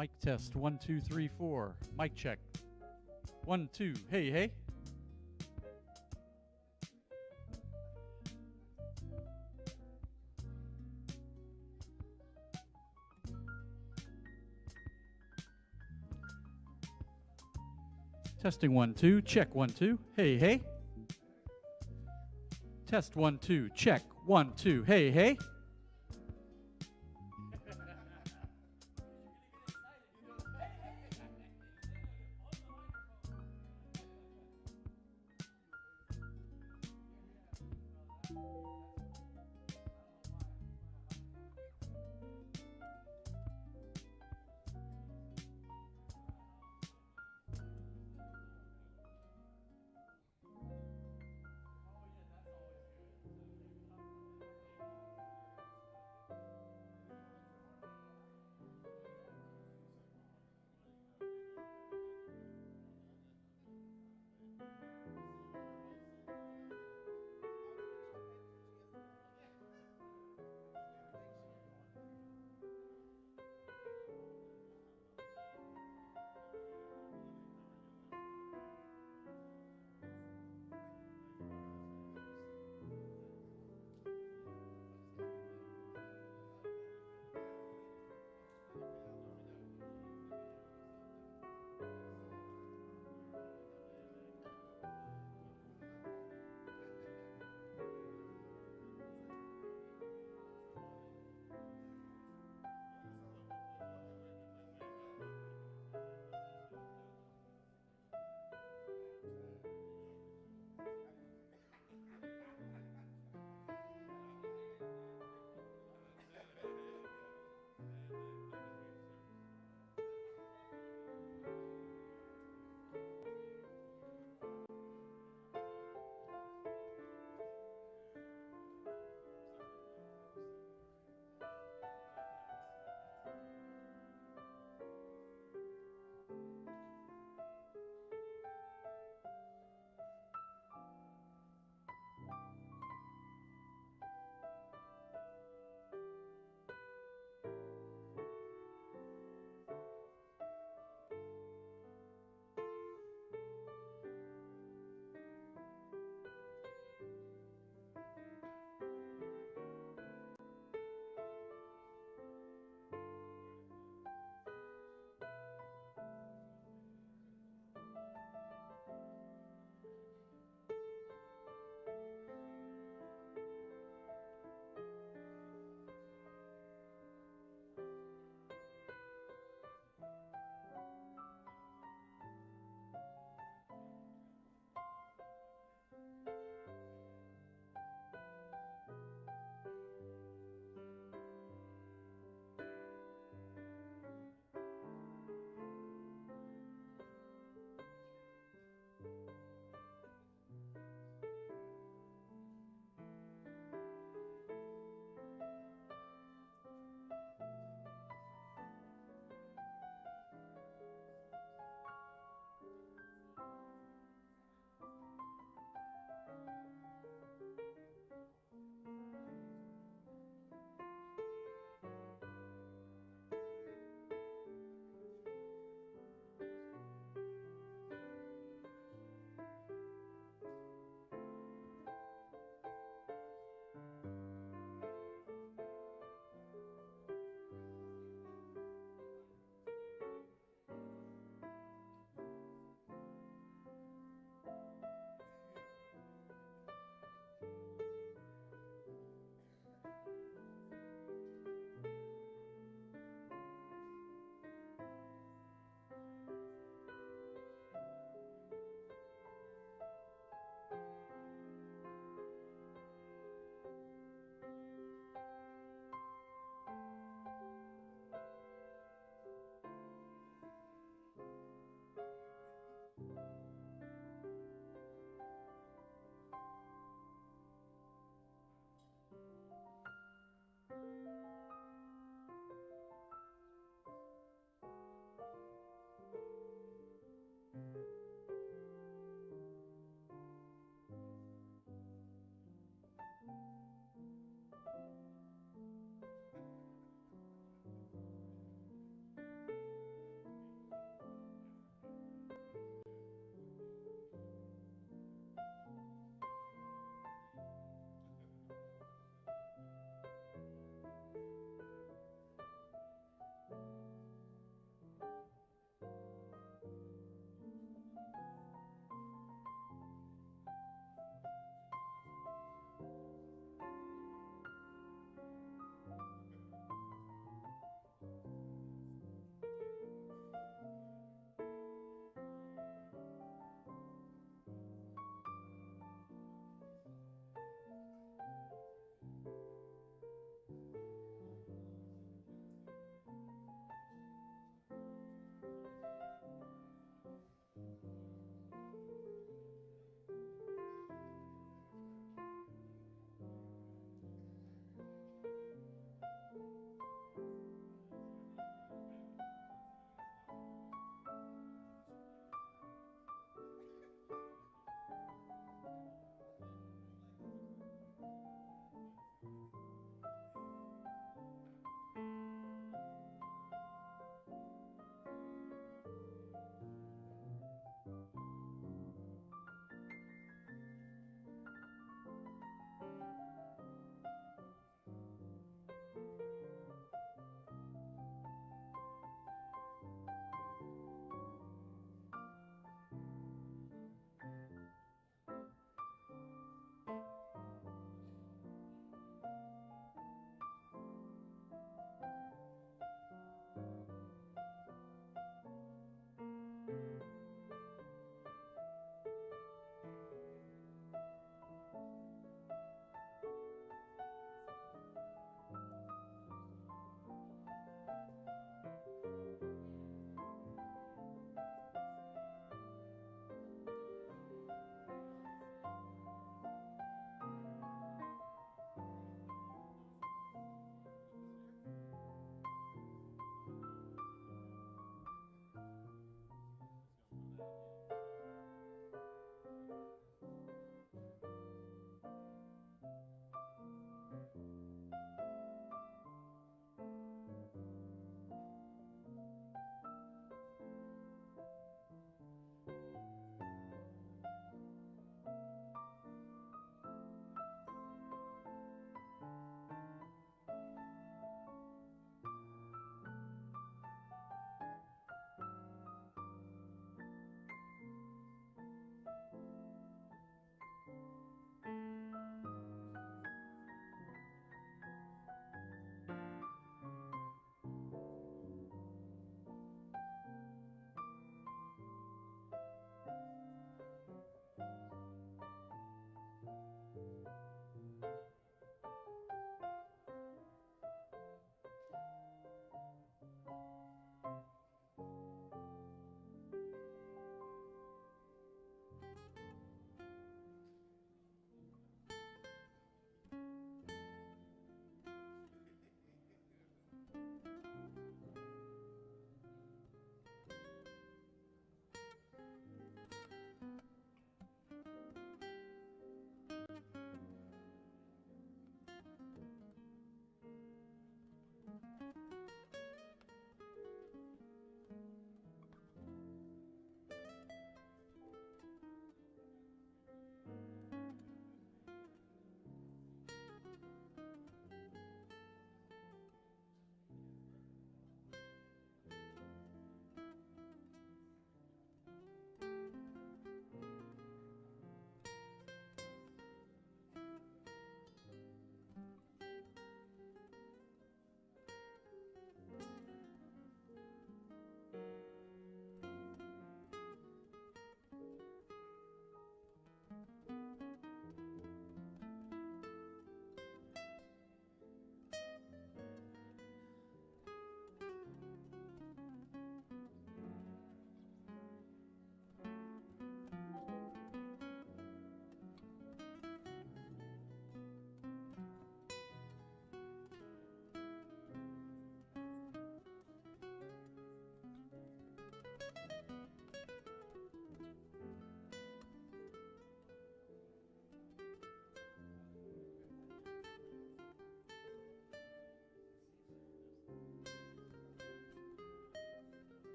Mic test 1 2 3 4. Mic check 1 2. Hey hey. Testing 1 2. Check 1 2. Hey hey. Test 1 2. Check 1 2. Hey hey.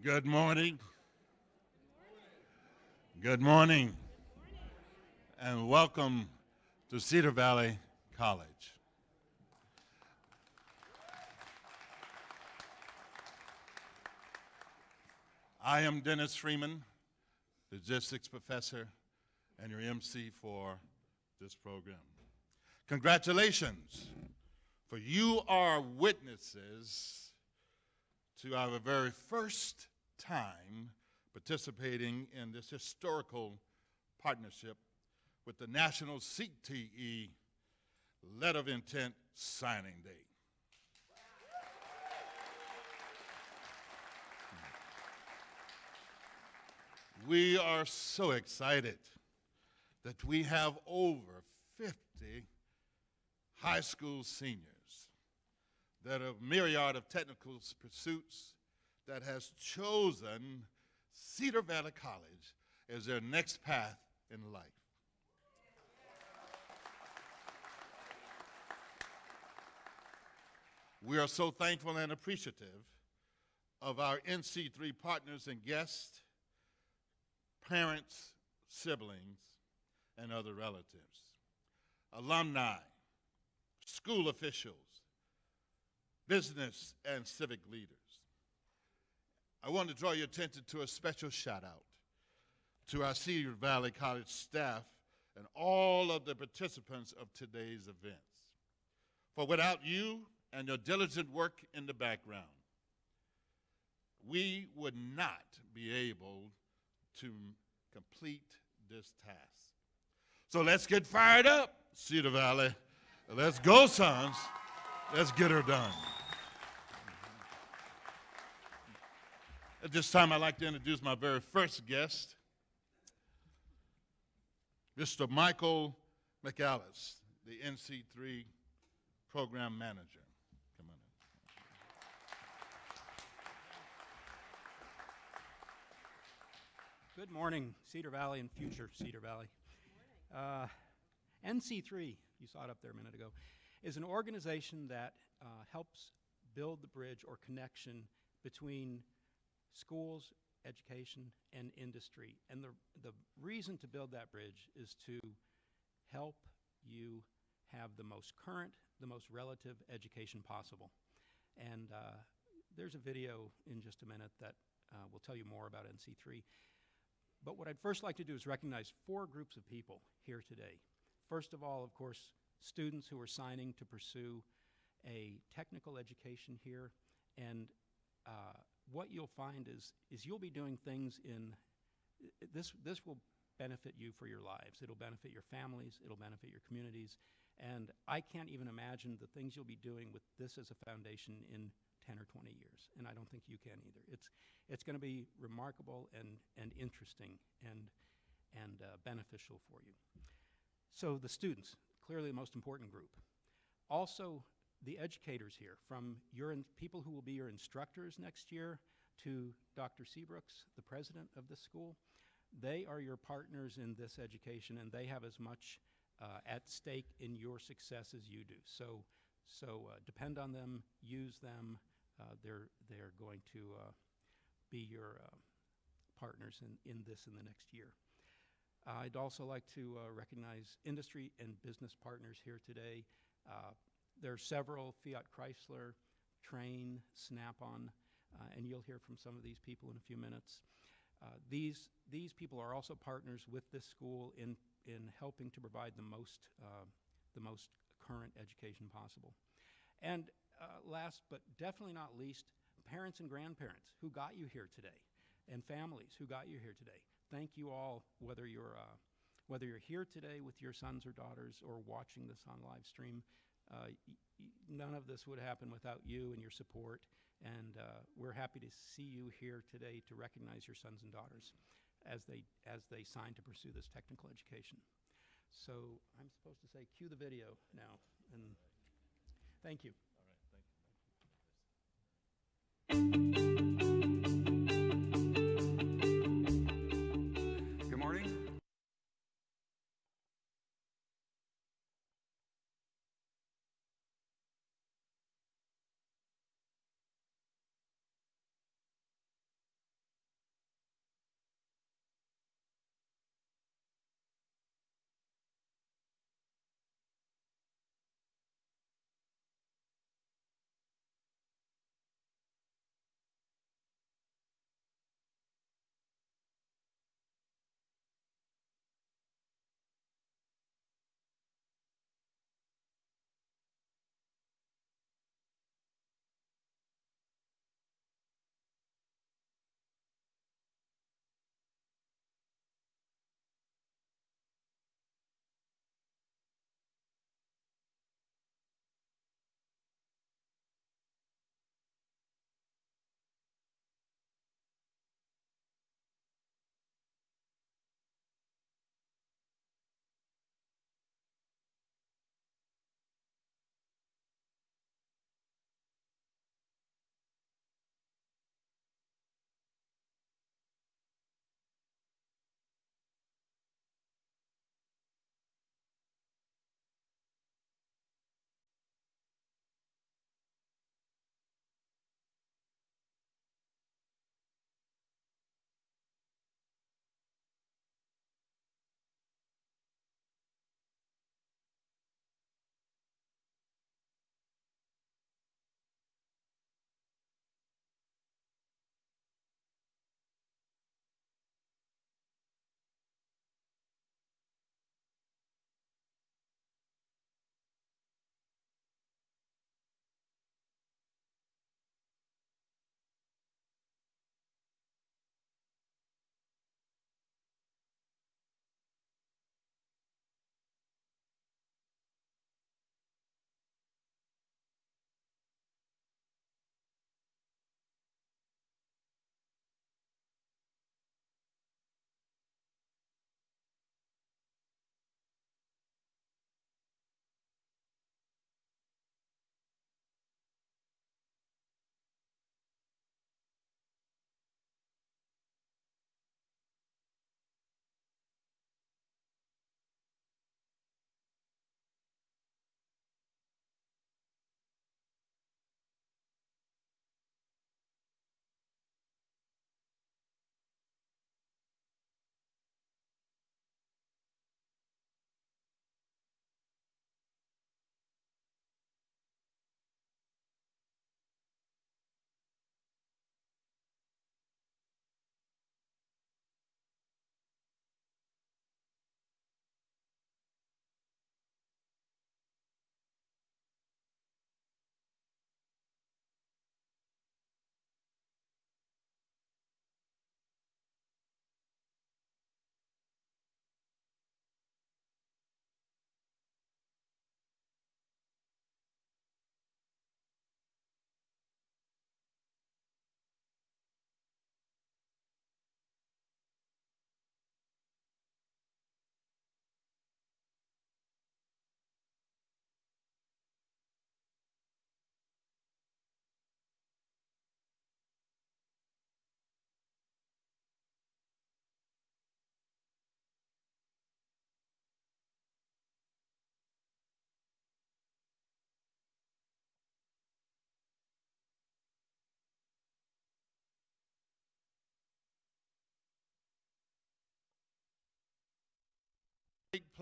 Good morning. Good morning. And welcome to Cedar Valley College. I am Dennis Freeman, the logistics professor and your MC for this program. Congratulations, for you are witnesses to our very first time participating in this historical partnership with the National CTE Letter of Intent Signing Day. We are so excited that we have over 50 high school seniors that are a myriad of technical pursuits that has chosen Cedar Valley College as their next path in life. We are so thankful and appreciative of our NC3 partners and guests, parents, siblings, and other relatives, alumni, school officials, business and civic leaders. I want to draw your attention to a special shout out to our Cedar Valley College staff and all of the participants of today's events. For without you and your diligent work in the background, we would not be able to complete this task. So let's get fired up, Cedar Valley. Let's go, sons. Let's get her done. At this time, I'd like to introduce my very first guest, Mr. Michael McAllis, the NC3 program manager. Come on in. Good morning, Cedar Valley and future Cedar Valley. NC3, you saw it up there a minute ago, is an organization that helps build the bridge or connection between schools, education, and industry. And the reason to build that bridge is to help you have the most current, the most relative education possible. And there's a video in just a minute that will tell you more about NC3. But what I'd first like to do is recognize 4 groups of people here today. First of all, of course, students who are signing to pursue a technical education here. And what you'll find is you'll be doing things in, this will benefit you for your lives. It'll benefit your families, it'll benefit your communities. And I can't even imagine the things you'll be doing with this as a foundation in 10 or 20 years, and I don't think you can either. It's going to be remarkable and interesting and beneficial for you. So the students, clearly the most important group. Also, the educators here, from people who will be your instructors next year to Dr. Seabrooks, the president of this school. They are your partners in this education, and they have as much at stake in your success as you do. So depend on them, use them. They're going to be your partners in this in the next year. I'd also like to recognize industry and business partners here today. There are several: Fiat Chrysler, Train, Snap-on, and you'll hear from some of these people in a few minutes. These people are also partners with this school in helping to provide the most current education possible. And last but definitely not least, parents and grandparents who got you here today, and families who got you here today. Thank you all, whether you're here today with your sons or daughters or watching this on live stream. None of this would happen without you and your support, and we're happy to see you here today to recognize your sons and daughters as they sign to pursue this technical education. So I'm supposed to say cue the video now, and thank you. All right, thank you.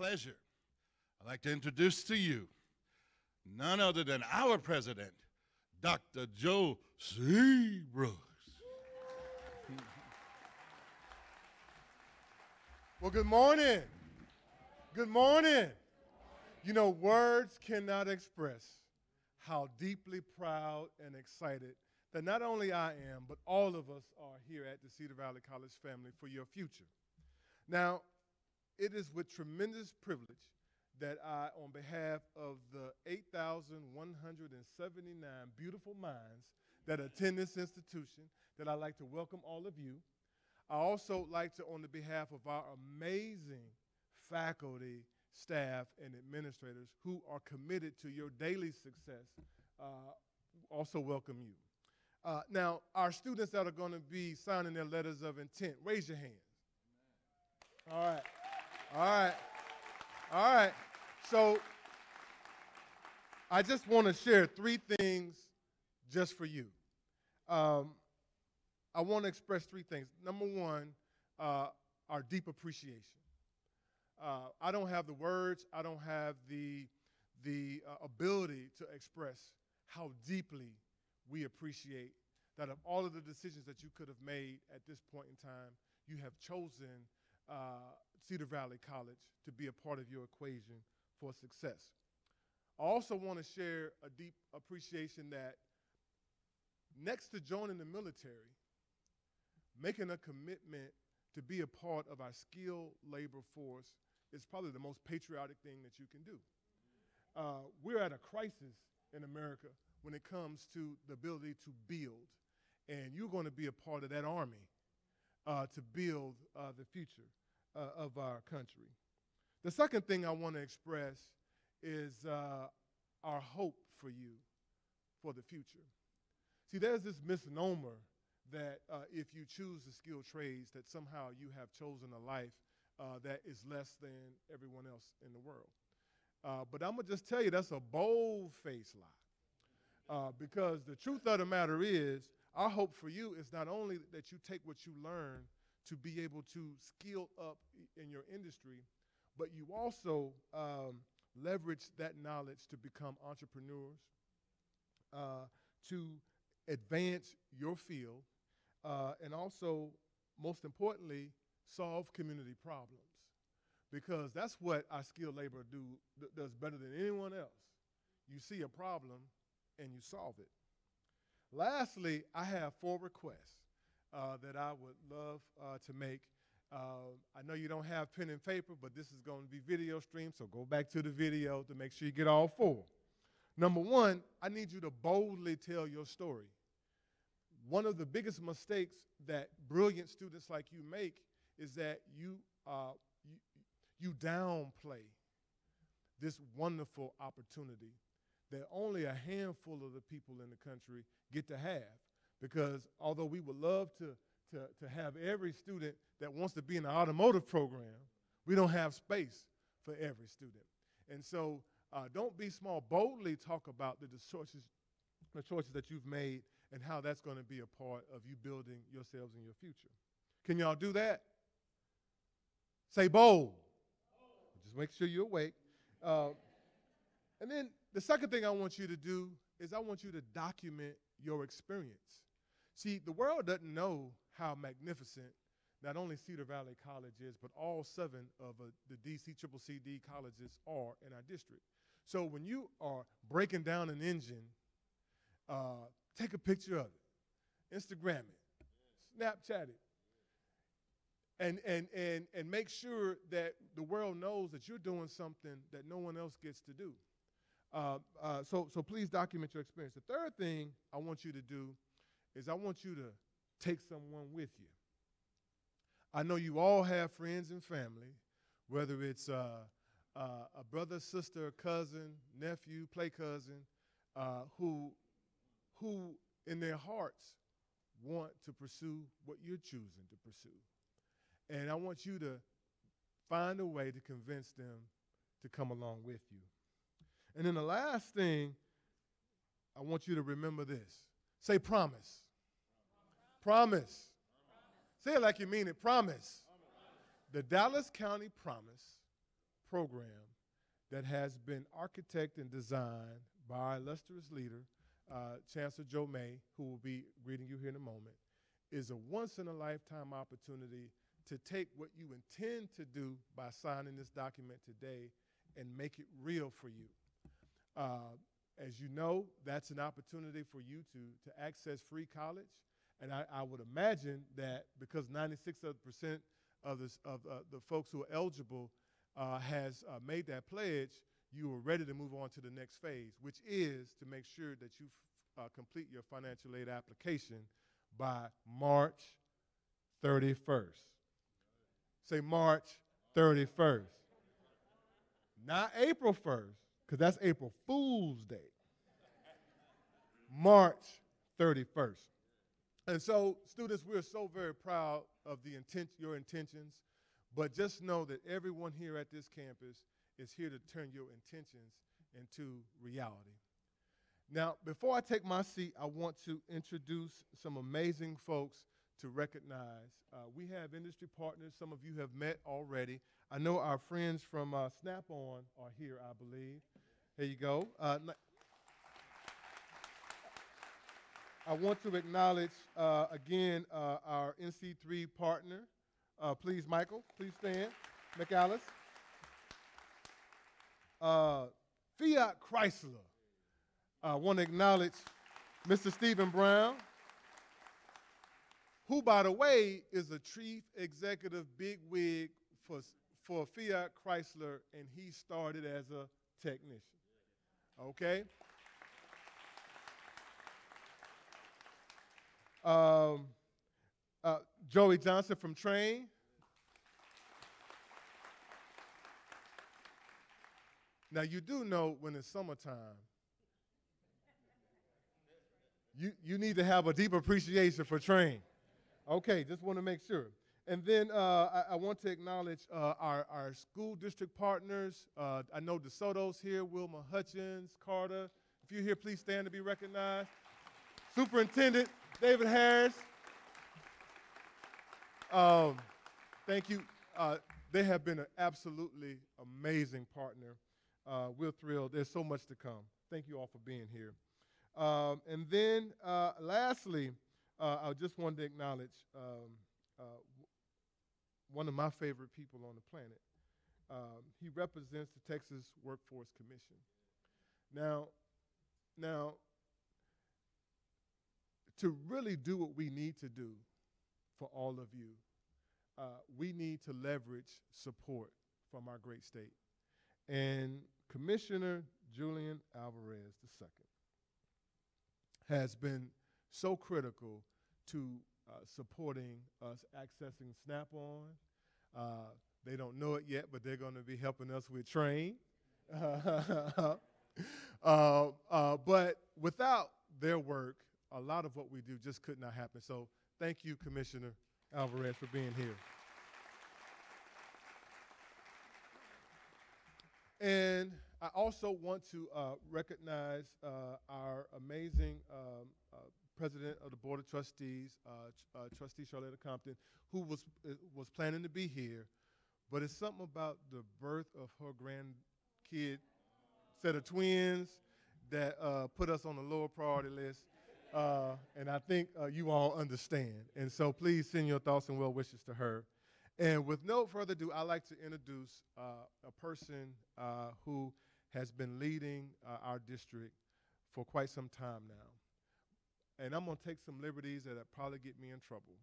pleasure, I'd like to introduce to you none other than our president, Dr. Joe C. Brooks. Well, good morning. Good morning. You know, words cannot express how deeply proud and excited that not only I am, but all of us are here at the Cedar Valley College family for your future. Now, it is with tremendous privilege that I, on behalf of the 8,179 beautiful minds that attend this institution, that I'd like to welcome all of you. I also like to, on the behalf of our amazing faculty, staff, and administrators who are committed to your daily success, also welcome you. Now, our students that are going to be signing their letters of intent, raise your hands. All right. All right. All right. So I just want to share 3 things just for you. I want to express 3 things. Number 1, our deep appreciation. I don't have the words, I don't have the ability to express how deeply we appreciate that of all of the decisions that you could have made at this point in time, you have chosen Cedar Valley College to be a part of your equation for success. I also want to share a deep appreciation that next to joining the military, making a commitment to be a part of our skilled labor force is probably the most patriotic thing that you can do. We're at a crisis in America when it comes to the ability to build, and you're going to be a part of that army to build the future of our country. The second thing I want to express is our hope for you for the future. See, there's this misnomer that if you choose the skilled trades, that somehow you have chosen a life that is less than everyone else in the world. But I'm going to just tell you that's a bold-faced lie. Because the truth of the matter is, our hope for you is not only that you take what you learn to be able to skill up in your industry, but you also leverage that knowledge to become entrepreneurs, to advance your field, and also, most importantly, solve community problems. Because that's what our skilled labor does better than anyone else. You see a problem and you solve it. Lastly, I have 4 requests that I would love to make. I know you don't have pen and paper, but this is going to be video streamed, so go back to the video to make sure you get all 4. Number 1, I need you to boldly tell your story. One of the biggest mistakes that brilliant students like you make is that you downplay this wonderful opportunity that only a handful of the people in the country get to have. Because although we would love to have every student that wants to be in the automotive program, we don't have space for every student. And so don't be small. Boldly talk about the choices that you've made and how that's going to be a part of you building yourselves in your future. Can y'all do that? Say bold. Just make sure you're awake. And then the second thing I want you to do is I want you to document your experience. See, the world doesn't know how magnificent not only Cedar Valley College is, but all 7 of the CCCD colleges are in our district. So when you are breaking down an engine, take a picture of it, Instagram it, Snapchat it, and make sure that the world knows that you're doing something that no one else gets to do. So please document your experience. The third thing I want you to do is I want you to take someone with you. I know you all have friends and family, whether it's a brother, sister, cousin, nephew, play cousin, who in their hearts want to pursue what you're choosing to pursue. And I want you to find a way to convince them to come along with you. And then the last thing, I want you to remember this. Say promise. Promise. Say it like you mean it. Promise. The Dallas County Promise program that has been architected and designed by our illustrious leader, Chancellor Joe May, who will be greeting you here in a moment, is a once-in-a-lifetime opportunity to take what you intend to do by signing this document today and make it real for you. As you know, that's an opportunity for you to access free college. And I would imagine that because 96% of the folks who are eligible has made that pledge, you are ready to move on to the next phase, which is to make sure that you complete your financial aid application by March 31st. Say March 31st. Not April 1st, because that's April Fool's Day. March 31st. And so, students, we're so very proud of your intentions, but just know that everyone here at this campus is here to turn your intentions into reality. Now, before I take my seat, I want to introduce some amazing folks to recognize. We have industry partners. Some of you have met already. I know our friends from Snap-on are here, I believe. Here you go. I want to acknowledge, again, our NC3 partner. Please, Michael, please stand. McAllis. Fiat Chrysler. I want to acknowledge Mr. Stephen Brown, who, by the way, is a chief executive bigwig for Fiat Chrysler, and he started as a technician. Okay? Joey Johnson from Train. Now, you do know when it's summertime, you need to have a deep appreciation for Train. Okay, just want to make sure. And then I want to acknowledge our school district partners. I know DeSoto's here, Wilma Hutchins, Carter. If you're here, please stand to be recognized. Superintendent David Harris. Thank you. They have been an absolutely amazing partner. We're thrilled. There's so much to come. Thank you all for being here. And then lastly, I just wanted to acknowledge one of my favorite people on the planet. He represents the Texas Workforce Commission. Now, to really do what we need to do for all of you, we need to leverage support from our great state. And Commissioner Julian Alvarez II has been so critical to supporting us accessing Snap-on. They don't know it yet, but they're going to be helping us with Train. But without their work, a lot of what we do just could not happen. So thank you, Commissioner Alvarez, for being here. And I also want to recognize our amazing President of the Board of Trustees, Trustee Charlotta Compton, who was planning to be here, but it's something about the birth of her grandkid set of twins that put us on the lower priority list, and I think you all understand. And so please send your thoughts and well wishes to her. And with no further ado, I'd like to introduce a person who has been leading our district for quite some time now. And I'm going to take some liberties that probably get me in trouble.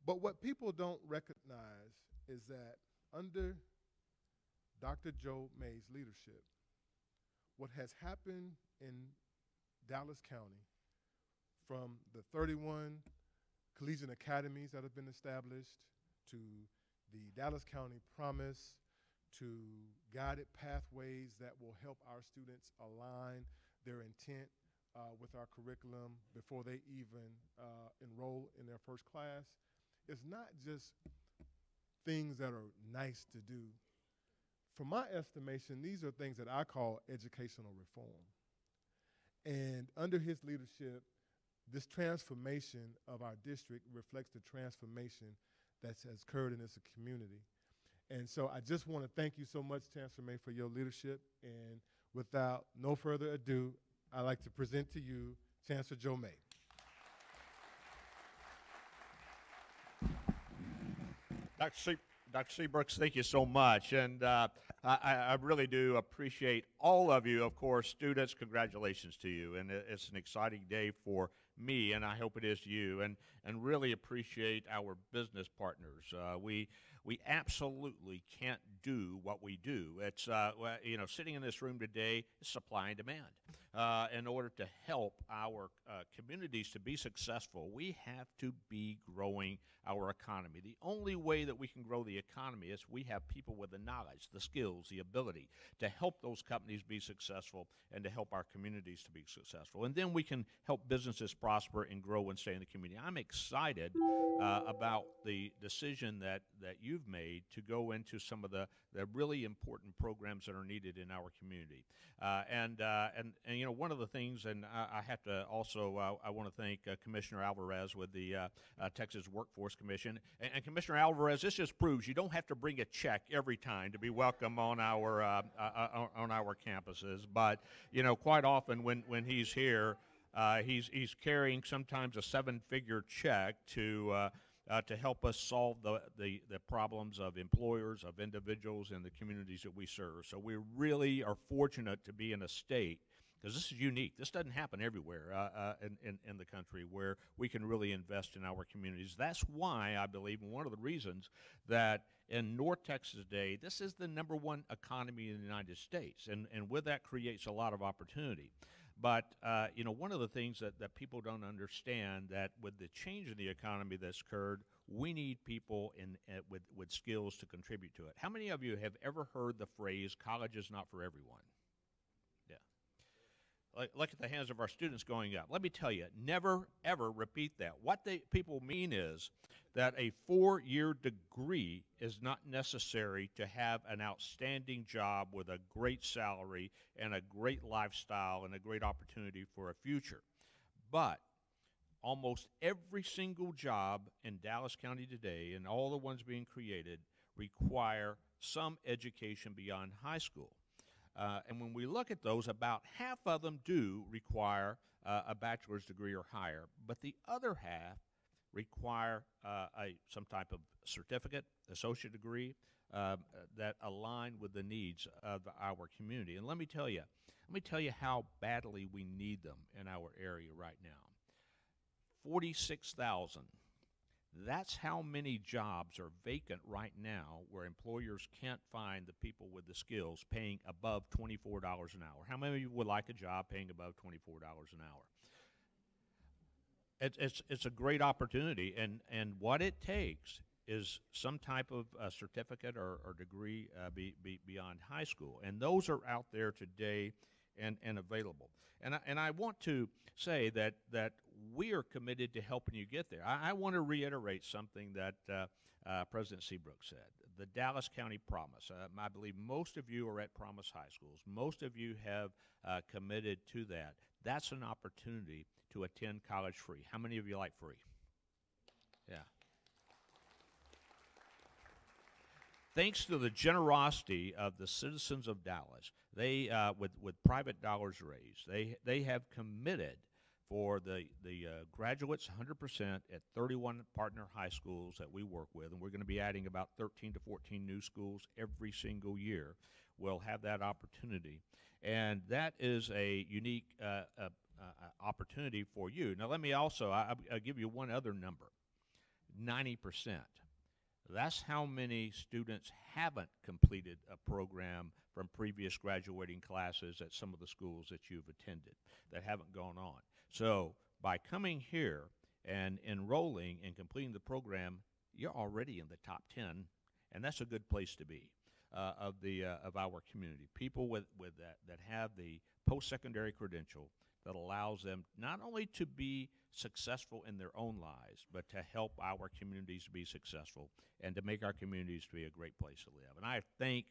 But what people don't recognize is that under Dr. Joe May's leadership, what has happened in Dallas County, from the 31 collegiate academies that have been established, to the Dallas County Promise, to guided pathways that will help our students align their intent with our curriculum before they even enroll in their first class. It's not just things that are nice to do. From my estimation, these are things that I call educational reform. And under his leadership, this transformation of our district reflects the transformation that has occurred in this community. And so I just want to thank you so much, Chancellor May, for your leadership. And without no further ado, I'd like to present to you Chancellor Joe May. Dr. Seabrooks, thank you so much. And I really do appreciate all of you. Of course, students, congratulations to you. And it's an exciting day for me, and I hope it is to you. And really appreciate our business partners. We absolutely can't do what we do. It's, you know, sitting in this room today is supply and demand. In order to help our communities to be successful, we have to be growing our economy. The only way that we can grow the economy is we have people with the knowledge, the skills, the ability to help those companies be successful and to help our communities to be successful. And then we can help businesses prosper and grow and stay in the community. I'm excited about the decision that you've made to go into some of the really important programs that are needed in our community. And you know, one of the things, and I have to also, I want to thank Commissioner Alvarez with the Texas Workforce Commission. And Commissioner Alvarez, this just proves you don't have to bring a check every time to be welcome on our campuses. But you know, quite often when he's here, he's carrying sometimes a 7-figure check to help us solve the problems of employers, of individuals, and the communities that we serve. So we really are fortunate to be in a state, because this is unique. This doesn't happen everywhere in the country, where we can really invest in our communities. That's why I believe, and one of the reasons that in North Texas today, this is the #1 economy in the United States, and with that creates a lot of opportunity. But, you know, one of the things that people don't understand, that with the change in the economy that's occurred, we need people with skills to contribute to it. How many of you have ever heard the phrase, college is not for everyone? Yeah. Look at the hands of our students going up. Let me tell you, never, ever repeat that. What people mean is that a 4-year degree is not necessary to have an outstanding job with a great salary and a great lifestyle and a great opportunity for a future. But almost every single job in Dallas County today, and all the ones being created, require some education beyond high school. And when we look at those, about half of them do require a bachelor's degree or higher, but the other half require some type of certificate, associate degree, that align with the needs of our community. And let me tell you how badly we need them in our area right now. 46,000. That's how many jobs are vacant right now where employers can't find the people with the skills paying above $24 an hour. How many of you would like a job paying above $24 an hour? It's a great opportunity, and what it takes is some type of certificate or degree beyond high school, and those are out there today and available. And I want to say that we are committed to helping you get there. I want to reiterate something that President Seabrook said. The Dallas County Promise. I believe most of you are at Promise High Schools. Most of you have committed to that. That's an opportunity to attend college free. How many of you like free? Yeah. Thanks to the generosity of the citizens of Dallas, they with private dollars raised, they have committed for the graduates 100% at 31 partner high schools that we work with, and we're going to be adding about 13 to 14 new schools every single year. We'll have that opportunity, and that is a unique opportunity for you. Now, let me also I'll give you one other number: 90%. That's how many students haven't completed a program from previous graduating classes at some of the schools that you've attended that haven't gone on. So by coming here and enrolling and completing the program, you're already in the top 10, and that's a good place to be of our community. People with that have the post-secondary credential that allows them not only to be successful in their own lives, but to help our communities be successful and to make our communities to be a great place to live. And I thank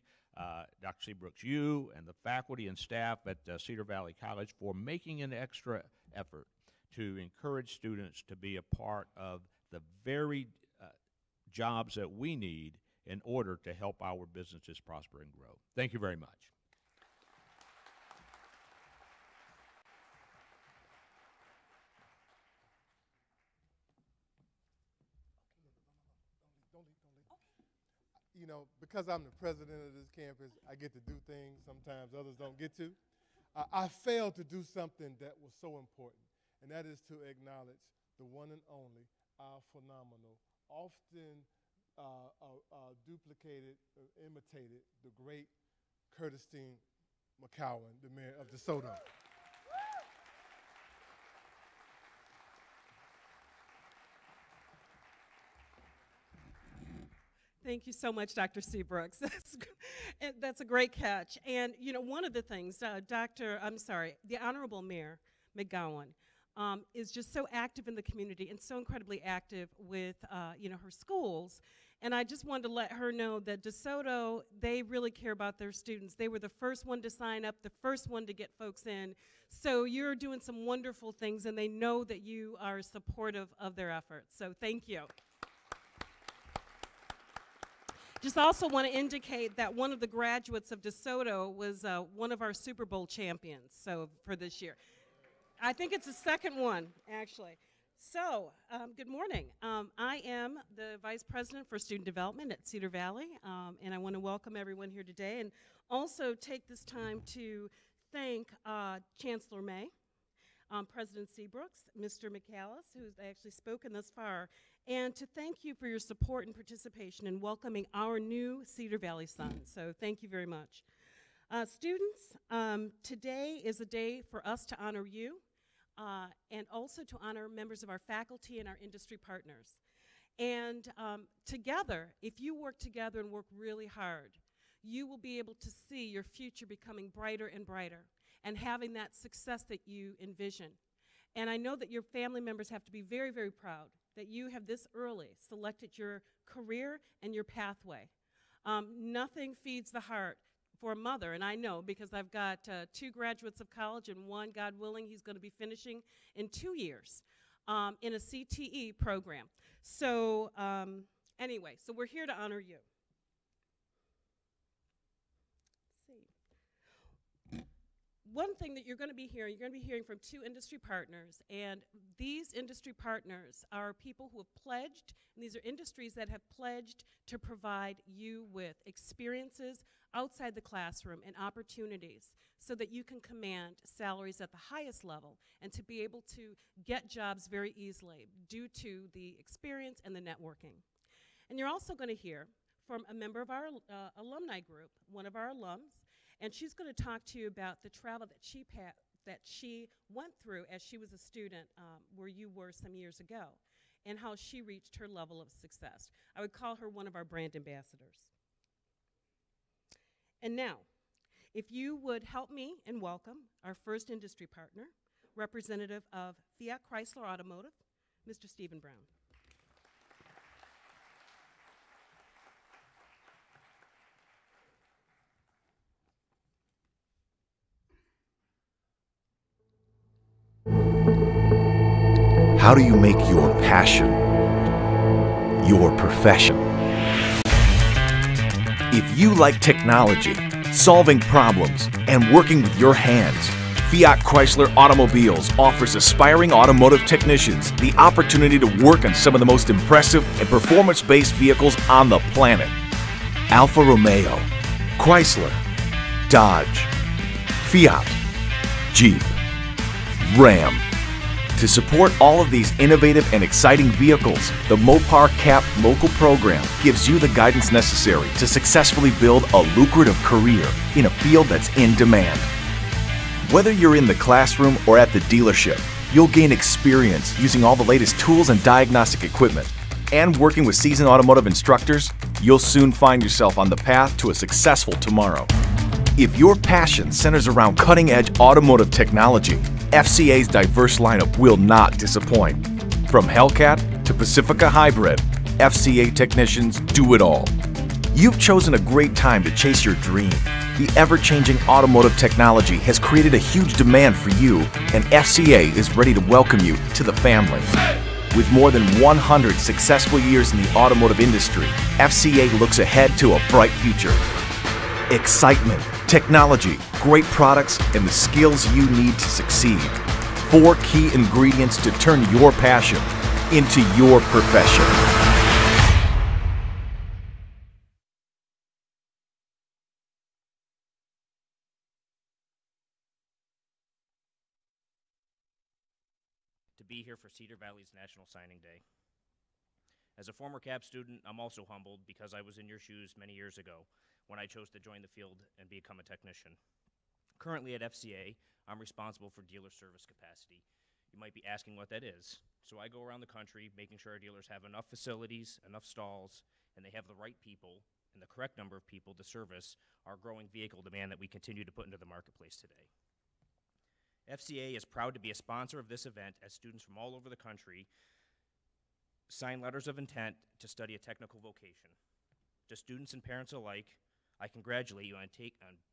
Dr. Seabrooks, you and the faculty and staff at Cedar Valley College for making an extra effort to encourage students to be a part of the very jobs that we need in order to help our businesses prosper and grow. Thank you very much. You know, because I'm the president of this campus, I get to do things sometimes others don't get to. I failed to do something that was so important, and that is to acknowledge the one and only, our phenomenal, often duplicated, imitated, the great Curtis McCowan, the mayor of DeSoto. Thank you so much, Dr. Seabrooks. That's a great catch. And, you know, one of the things, the Honorable Mayor McGowan is just so active in the community and so incredibly active with, her schools. And I just wanted to let her know that DeSoto, they really care about their students. They were the first one to sign up, the first one to get folks in. So you're doing some wonderful things, and they know that you are supportive of their efforts. So thank you. Just also want to indicate that one of the graduates of DeSoto was one of our Super Bowl champions for this year. I think it's the second one, actually. So, good morning. I am the Vice President for Student Development at Cedar Valley, and I want to welcome everyone here today and also take this time to thank Chancellor May, President Seabrooks, Mr. McAllis, who's actually spoken thus far, and to thank you for your support and participation in welcoming our new Cedar Valley Sons. So thank you very much. Students, today is a day for us to honor you and also to honor members of our faculty and our industry partners. And together, if you work together and work really hard, you will be able to see your future becoming brighter and brighter and having that success that you envision. And I know that your family members have to be very, very proud that you have this early selected your career and your pathway. Nothing feeds the heart for a mother, and I know because I've got 2 graduates of college, and one, God willing, he's going to be finishing in 2 years in a CTE program. So anyway, so we're here to honor you. One thing that you're going to be hearing from 2 industry partners, and these industry partners are people who have pledged, and these are industries that have pledged to provide you with experiences outside the classroom and opportunities so that you can command salaries at the highest level and to be able to get jobs very easily due to the experience and the networking. And you're also going to hear from a member of our alumni group, one of our alums, and she's going to talk to you about the travel that she went through as she was a student where you were some years ago and how she reached her level of success. I would call her one of our brand ambassadors. And now, if you would help me and welcome our first industry partner, representative of Fiat Chrysler Automotive, Mr. Stephen Brown. How do you make your passion your profession? If you like technology, solving problems, and working with your hands, Fiat Chrysler Automobiles offers aspiring automotive technicians the opportunity to work on some of the most impressive and performance-based vehicles on the planet. Alfa Romeo, Chrysler, Dodge, Fiat, Jeep, Ram. To support all of these innovative and exciting vehicles, the Mopar CAP local program gives you the guidance necessary to successfully build a lucrative career in a field that's in demand. Whether you're in the classroom or at the dealership, you'll gain experience using all the latest tools and diagnostic equipment. And working with seasoned automotive instructors, you'll soon find yourself on the path to a successful tomorrow. If your passion centers around cutting-edge automotive technology, FCA's diverse lineup will not disappoint. From Hellcat to Pacifica Hybrid, FCA technicians do it all. You've chosen a great time to chase your dream. The ever-changing automotive technology has created a huge demand for you, and FCA is ready to welcome you to the family. With more than 100 successful years in the automotive industry, FCA looks ahead to a bright future. Excitement, technology, great products, and the skills you need to succeed. 4 key ingredients to turn your passion into your profession. To be here for Cedar Valley's National Signing Day. As a former CAP student, I'm also humbled because I was in your shoes many years ago when I chose to join the field and become a technician. Currently at FCA, I'm responsible for dealer service capacity. You might be asking what that is. So I go around the country making sure our dealers have enough facilities, enough stalls, and they have the right people and the correct number of people to service our growing vehicle demand that we continue to put into the marketplace today. FCA is proud to be a sponsor of this event as students from all over the country sign letters of intent to study a technical vocation. To students and parents alike, I congratulate you on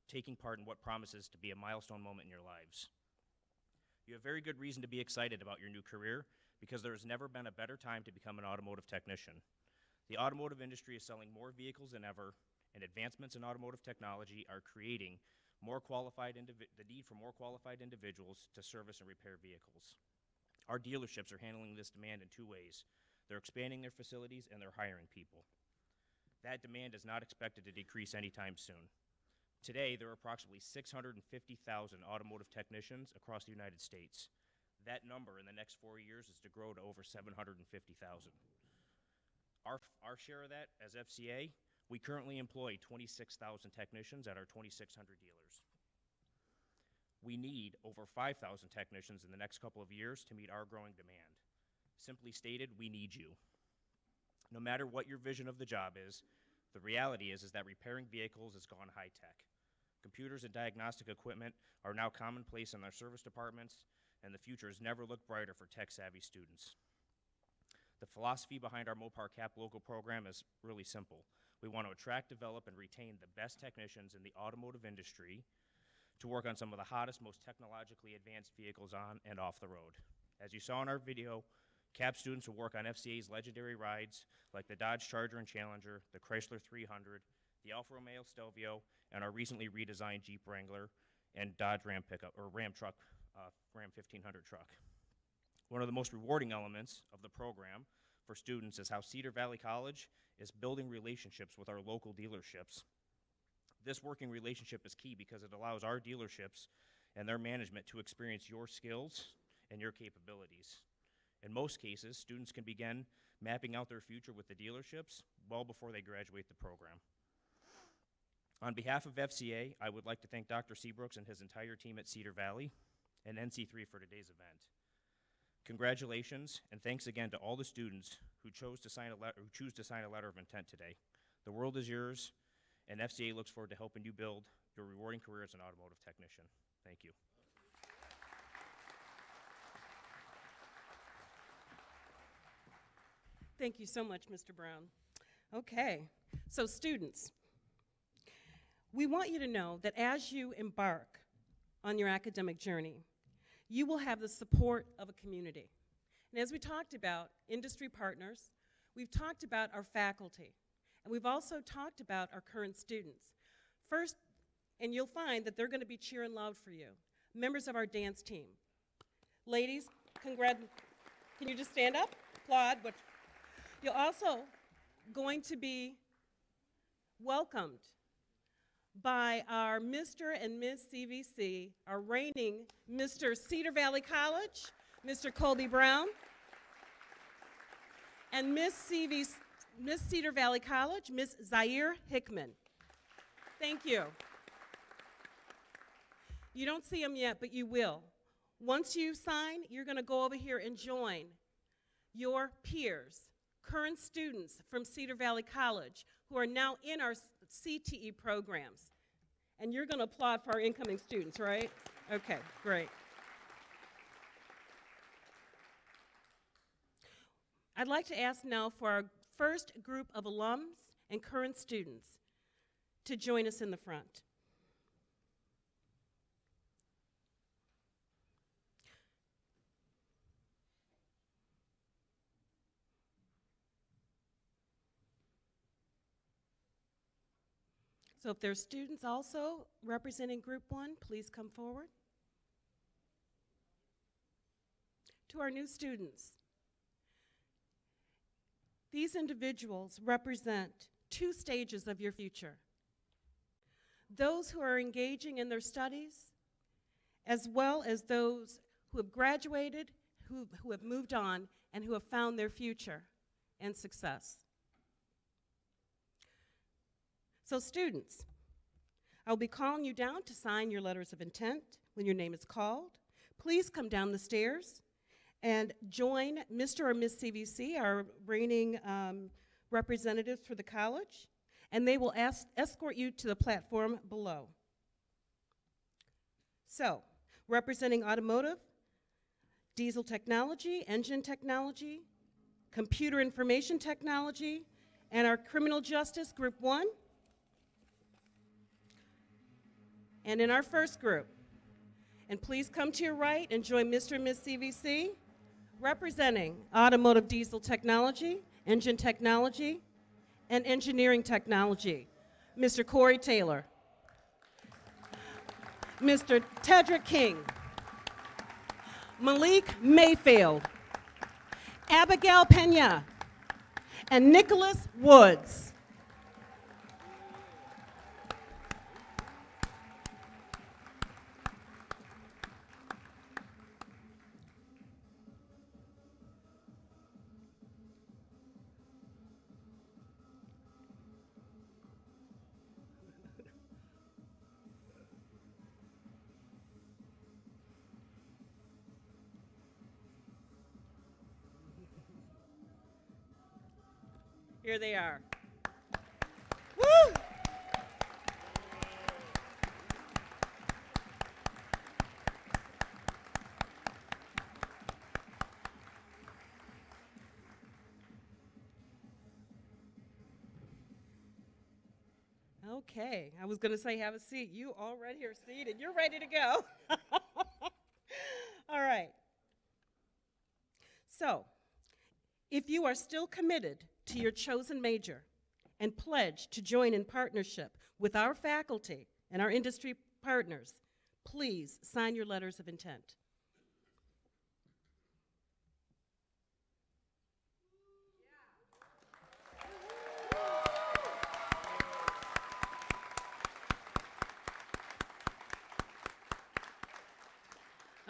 taking part in what promises to be a milestone moment in your lives. You have very good reason to be excited about your new career because there has never been a better time to become an automotive technician. The automotive industry is selling more vehicles than ever, and advancements in automotive technology are creating the need for more qualified individuals to service and repair vehicles. Our dealerships are handling this demand in 2 ways. They're expanding their facilities and they're hiring people. That demand is not expected to decrease anytime soon. Today, there are approximately 650,000 automotive technicians across the United States. That number in the next 4 years is to grow to over 750,000. Our share of that as FCA, we currently employ 26,000 technicians at our 2,600 dealers. We need over 5,000 technicians in the next couple of years to meet our growing demand. Simply stated, we need you. No matter what your vision of the job is, the reality is that repairing vehicles has gone high-tech. Computers and diagnostic equipment are now commonplace in our service departments, and the future has never looked brighter for tech-savvy students. The philosophy behind our Mopar CAP local program is really simple. We want to attract, develop, and retain the best technicians in the automotive industry to work on some of the hottest, most technologically advanced vehicles on and off the road. As you saw in our video, CAP students will work on FCA's legendary rides like the Dodge Charger and Challenger, the Chrysler 300, the Alfa Romeo Stelvio, and our recently redesigned Jeep Wrangler and Dodge Ram pickup, or Ram truck, Ram 1500 truck. One of the most rewarding elements of the program for students is how Cedar Valley College is building relationships with our local dealerships. This working relationship is key because it allows our dealerships and their management to experience your skills and your capabilities. In most cases, students can begin mapping out their future with the dealerships well before they graduate the program. On behalf of FCA, I would like to thank Dr. Seabrooks and his entire team at Cedar Valley and NC3 for today's event. Congratulations, and thanks again to all the students who choose to sign a letter of intent today. The world is yours, and FCA looks forward to helping you build your rewarding career as an automotive technician. Thank you. Thank you so much, Mr. Brown. Okay, so students, we want you to know that as you embark on your academic journey, you will have the support of a community. And as we talked about industry partners, we've talked about our faculty, and we've also talked about our current students. First, and you'll find that they're going to be cheering loud for you, members of our dance team. Ladies, can you just stand up? Applaud. But you're also going to be welcomed by our Mr. and Miss CVC, our reigning Mr. Cedar Valley College, Mr. Colby Brown, and Miss Cedar Valley College, Miss Zaire Hickman. Thank you. You don't see them yet, but you will. Once you sign, you're going to go over here and join your peers, current students from Cedar Valley College who are now in our CTE programs. And you're going to applaud for our incoming students, right? Okay, great. I'd like to ask now for our first group of alums and current students to join us in the front. So if there's students also representing Group 1, please come forward. To our new students, these individuals represent 2 stages of your future. Those who are engaging in their studies, as well as those who have graduated, who have moved on, and who have found their future and success. So students, I'll be calling you down to sign your letters of intent when your name is called. Please come down the stairs and join Mr. or Miss CVC, our reigning representatives for the college, and they will escort you to the platform below. So, representing automotive, diesel technology, engine technology, computer information technology, and our criminal justice, Group 1. And in our first group, and please come to your right and join Mr. and Ms. CVC, representing automotive diesel technology, engine technology, and engineering technology, Mr. Corey Taylor, Mr. Tedrick King, Malik Mayfield, Abigail Pena, and Nicholas Woods. Here they are. Woo! Okay, I was going to say have a seat. You already are seated. You're ready to go. All right. So, if you are still committed to your chosen major and pledge to join in partnership with our faculty and our industry partners, please sign your letters of intent.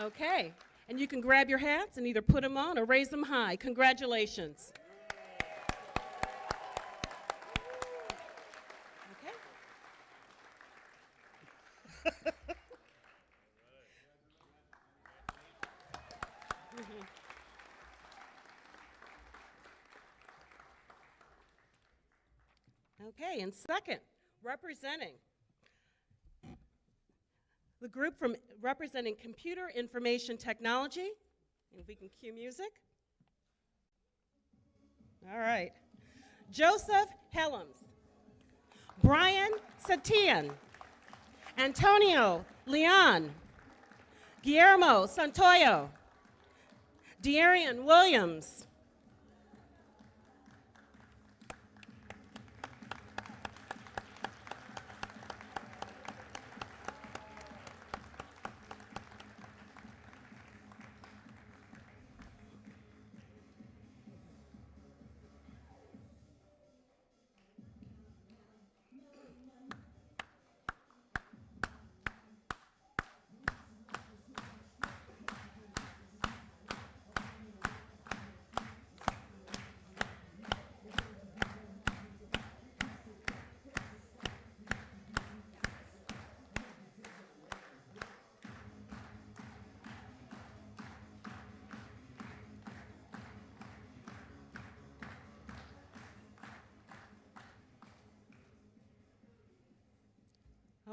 Okay, and you can grab your hats and either put them on or raise them high. Congratulations. Okay, and second, representing the group from representing computer information technology, if we can cue music. All right. Joseph Helms, Brian Satian, Antonio Leon, Guillermo Santoyo, Dearian Williams,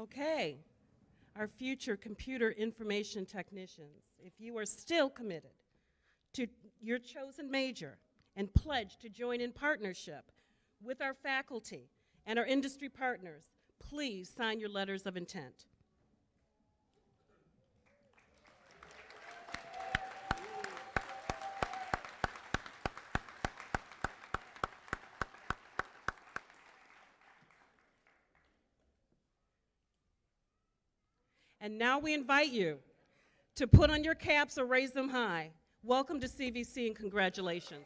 Okay, our future computer information technicians, if you are still committed to your chosen major and pledge to join in partnership with our faculty and our industry partners, please sign your letters of intent. And now we invite you to put on your caps or raise them high. Welcome to CVC and congratulations.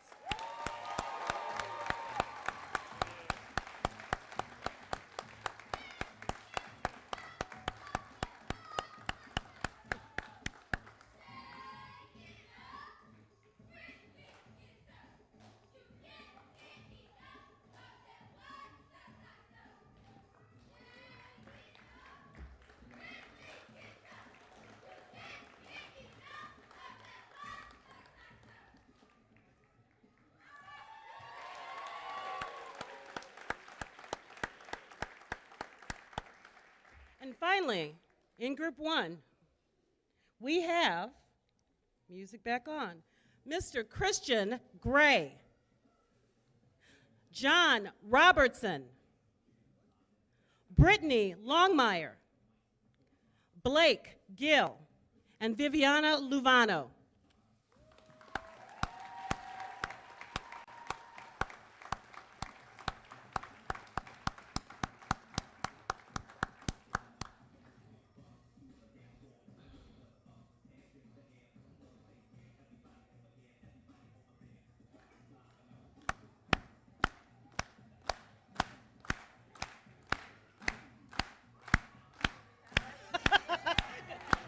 And finally, in group 1, we have, music back on, Mr. Christian Gray, John Robertson, Brittany Longmire, Blake Gill, and Viviana Luvano.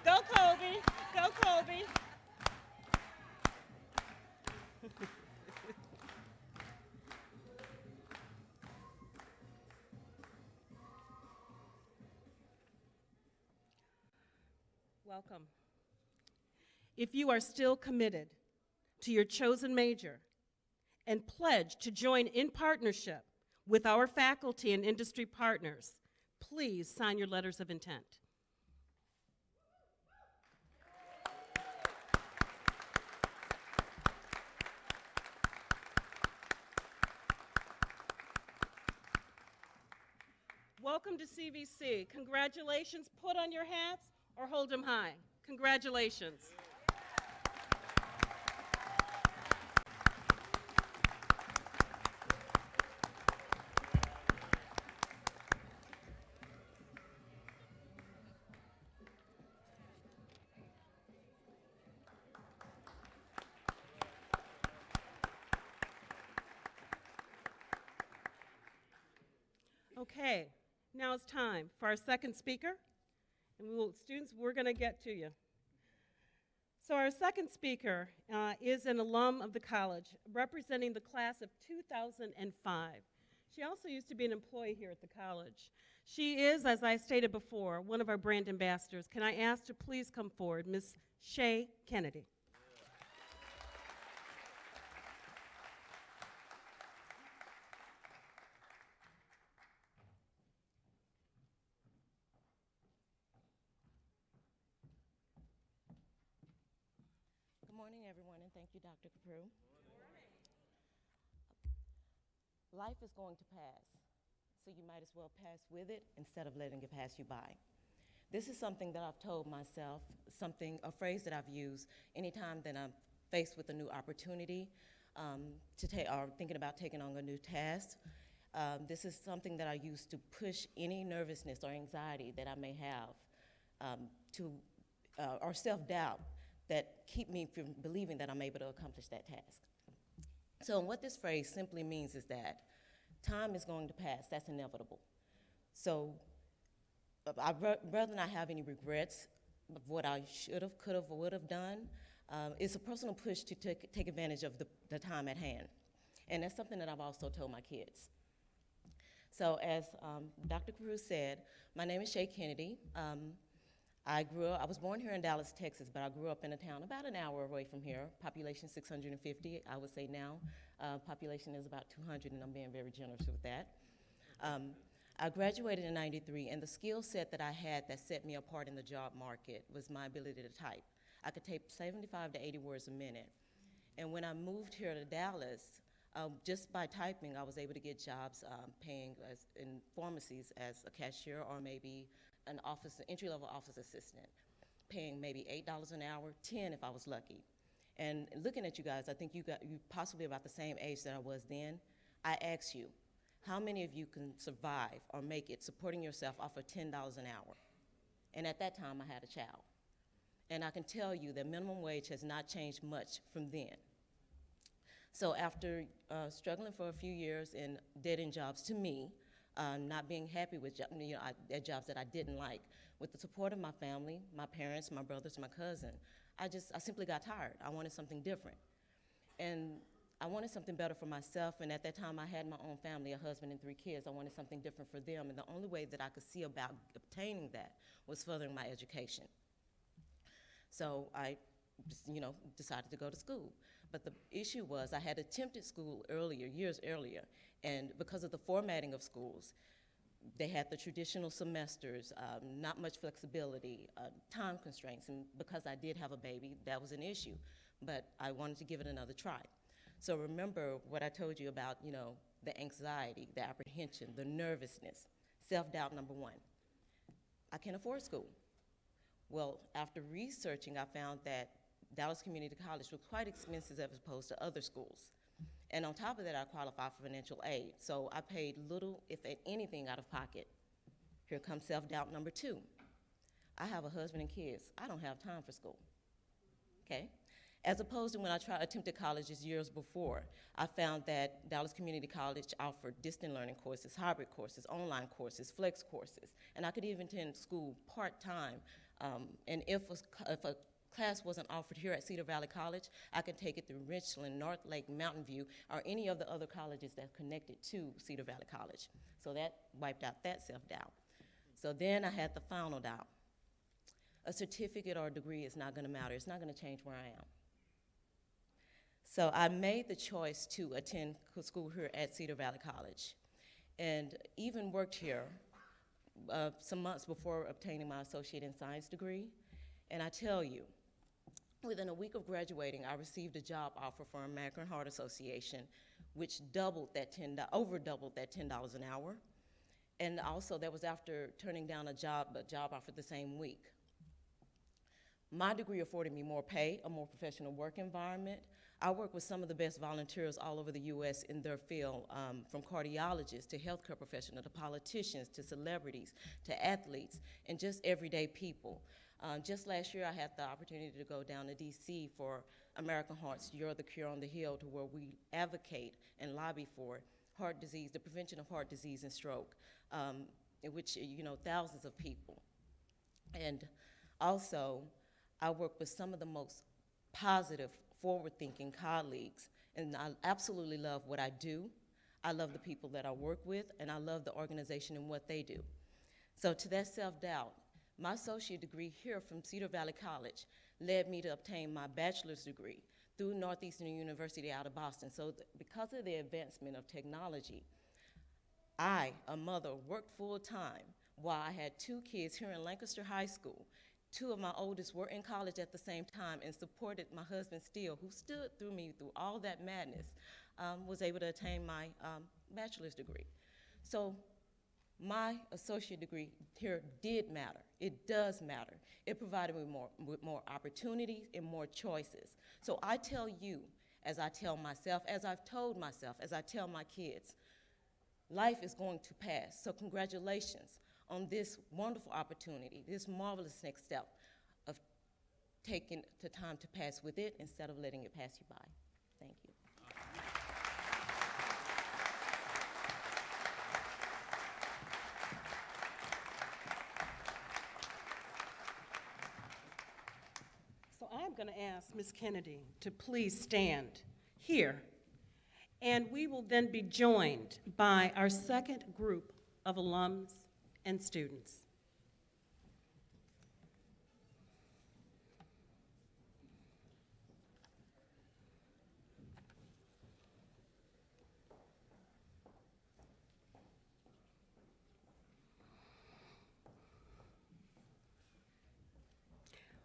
Go Kobe, go Kobe. Welcome. If you are still committed to your chosen major and pledge to join in partnership with our faculty and industry partners, please sign your letters of intent. Welcome to CVC. Congratulations. Put on your hats or hold them high. Congratulations. Okay, now it's time for our second speaker. And students, we're going to get to you. So our second speaker is an alum of the college, representing the class of 2005. She also used to be an employee here at the college. She is, as I stated before, one of our brand ambassadors. Can I ask to please come forward, Ms. Shay Kennedy. Good morning, everyone, and thank you, Dr. Caprew. Life is going to pass, so you might as well pass with it instead of letting it pass you by. This is something that I've told myself, a phrase that I've used anytime that I'm faced with a new opportunity or thinking about taking on a new task. This is something that I use to push any nervousness or anxiety that I may have or self-doubt that keep me from believing that I'm able to accomplish that task. So what this phrase simply means is that time is going to pass. That's inevitable. So I'd rather not have any regrets of what I should have, could have, or would have done. It's a personal push to take advantage of the time at hand. And that's something that I've also told my kids. So as Dr. Carew said, my name is Shay Kennedy. I was born here in Dallas, Texas, but I grew up in a town about an hour away from here, population 650. I would say now population is about 200, and I'm being very generous with that. I graduated in '93, and the skill set that I had that set me apart in the job market was my ability to type. I could type 75 to 80 words a minute. And when I moved here to Dallas, just by typing, I was able to get jobs paying in pharmacies as a cashier or maybe an entry-level office assistant, paying maybe $8 an hour, 10 if I was lucky. And looking at you guys, I think you possibly about the same age that I was then. I ask you, how many of you can survive or make it supporting yourself off of $10 an hour? And at that time, I had a child. And I can tell you that minimum wage has not changed much from then. So after struggling for a few years in dead-end jobs, to me, not being happy with at jobs that I didn't like, with the support of my family, my parents, my brothers, my cousin, I simply got tired. I wanted something different. And I wanted something better for myself, and at that time I had my own family, a husband and 3 kids. I wanted something different for them, and the only way that I could see about obtaining that was furthering my education. So I just, decided to go to school. But the issue was I had attempted school earlier, years earlier, and because of the formatting of schools, they had the traditional semesters, not much flexibility, time constraints, and because I did have a baby, that was an issue. But I wanted to give it another try. So remember what I told you about, the anxiety, the apprehension, the nervousness, self-doubt, number 1. I can't afford school. Well, after researching, I found that Dallas Community College was quite expensive as opposed to other schools. And on top of that, I qualified for financial aid. So I paid little, if anything, out of pocket. Here comes self-doubt number 2. I have a husband and kids. I don't have time for school, okay? As opposed to when I attempted colleges years before, I found that Dallas Community College offered distant learning courses, hybrid courses, online courses, flex courses, and I could even attend school part-time. And if a class wasn't offered here at Cedar Valley College, I could take it through Richland, North Lake, Mountain View, or any of the other colleges that connected to Cedar Valley College. So that wiped out that self-doubt. So then I had the final doubt. A certificate or a degree is not gonna matter. It's not gonna change where I am. So I made the choice to attend school here at Cedar Valley College, and even worked here some months before obtaining my associate in science degree. And I tell you, within a week of graduating, I received a job offer for American Heart Association, which over doubled that $10 an hour. And also that was after turning down a job offer the same week. My degree afforded me more pay, a more professional work environment. I work with some of the best volunteers all over the U.S. in their field, from cardiologists to healthcare professionals to politicians to celebrities to athletes and just everyday people. Just last year, I had the opportunity to go down to D.C. for American Heart's You're the Cure on the Hill, to where we advocate and lobby for heart disease, the prevention of heart disease and stroke, in which, thousands of people. And also, I work with some of the most positive, forward-thinking colleagues, and I absolutely love what I do. I love the people that I work with, and I love the organization and what they do. So to that self-doubt, my associate degree here from Cedar Valley College led me to obtain my bachelor's degree through Northeastern University out of Boston. So because of the advancement of technology, I, a mother, worked full-time while I had 2 kids here in Lancaster High School. 2 of my oldest were in college at the same time and supported my husband Steele, who stood through me through all that madness, was able to attain my bachelor's degree. So my associate degree here did matter. It does matter. It provided me with more opportunities and more choices. So I tell you, as I tell myself, as I've told myself, as I tell my kids, life is going to pass. So congratulations on this wonderful opportunity, this marvelous next step of taking the time to pass with it instead of letting it pass you by. Thank you. So I'm going to ask Ms. Kennedy to please stand here, and we will then be joined by our second group of alums and students.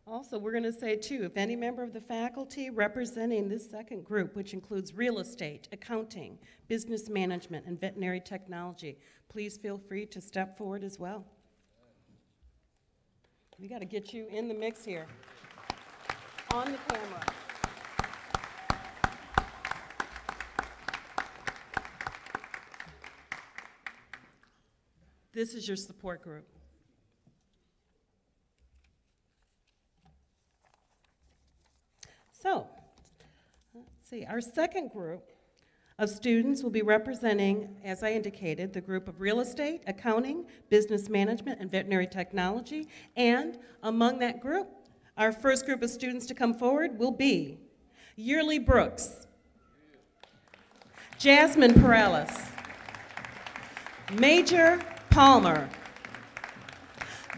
Also, we're going to say, too, if any member of the faculty representing this second group, which includes real estate, accounting, business management, and veterinary technology, please feel free to step forward as well. We got to get you in the mix here, on the camera. This is your support group. So, let's see, our second group of students will be representing, as I indicated, the group of real estate, accounting, business management, and veterinary technology. And among that group, our first group of students to come forward will be Yearly Brooks, Jasmine Perales, Major Palmer,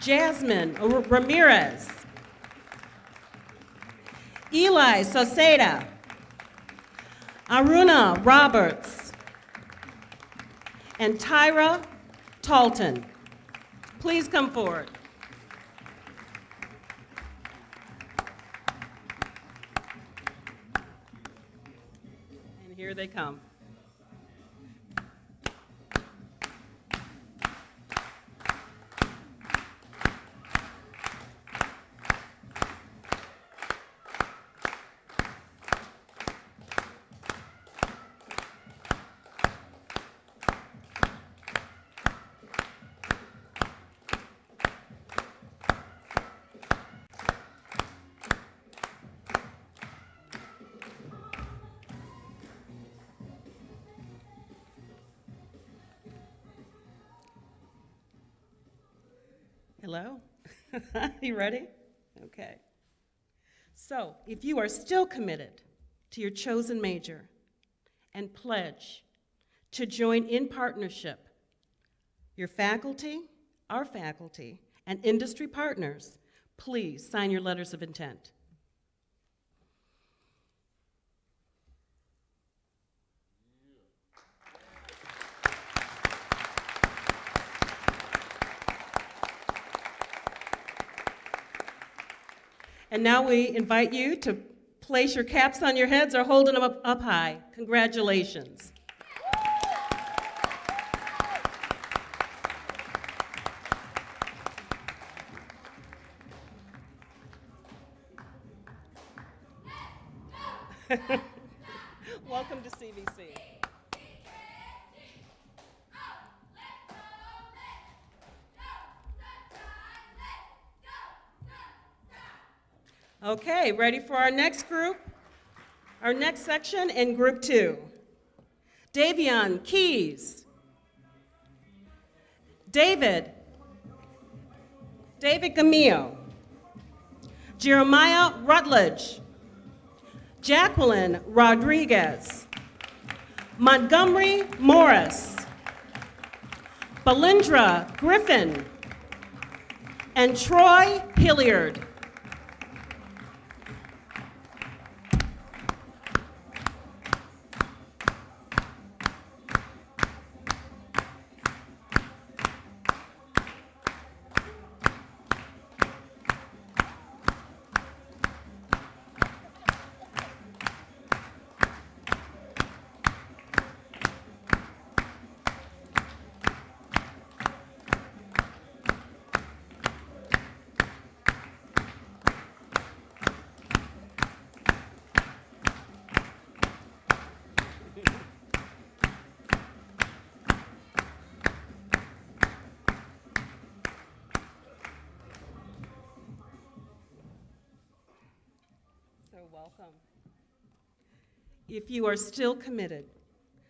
Jasmine Ramirez, Eli Sauceda, Aruna Roberts, and Tyra Talton. Please come forward. And here they come. Hello? You ready? Okay. So, if you are still committed to your chosen major and pledge to join in partnership, your faculty, our faculty, and industry partners, please sign your letters of intent. And now we invite you to place your caps on your heads or holding them up high. Congratulations. Welcome to CVC. Okay, ready for our next group? Our next section in group 2. Davion Keys. David Gamillo. Jeremiah Rutledge. Jacqueline Rodriguez. Montgomery Morris. Belindra Griffin. And Troy Hilliard. Welcome. If you are still committed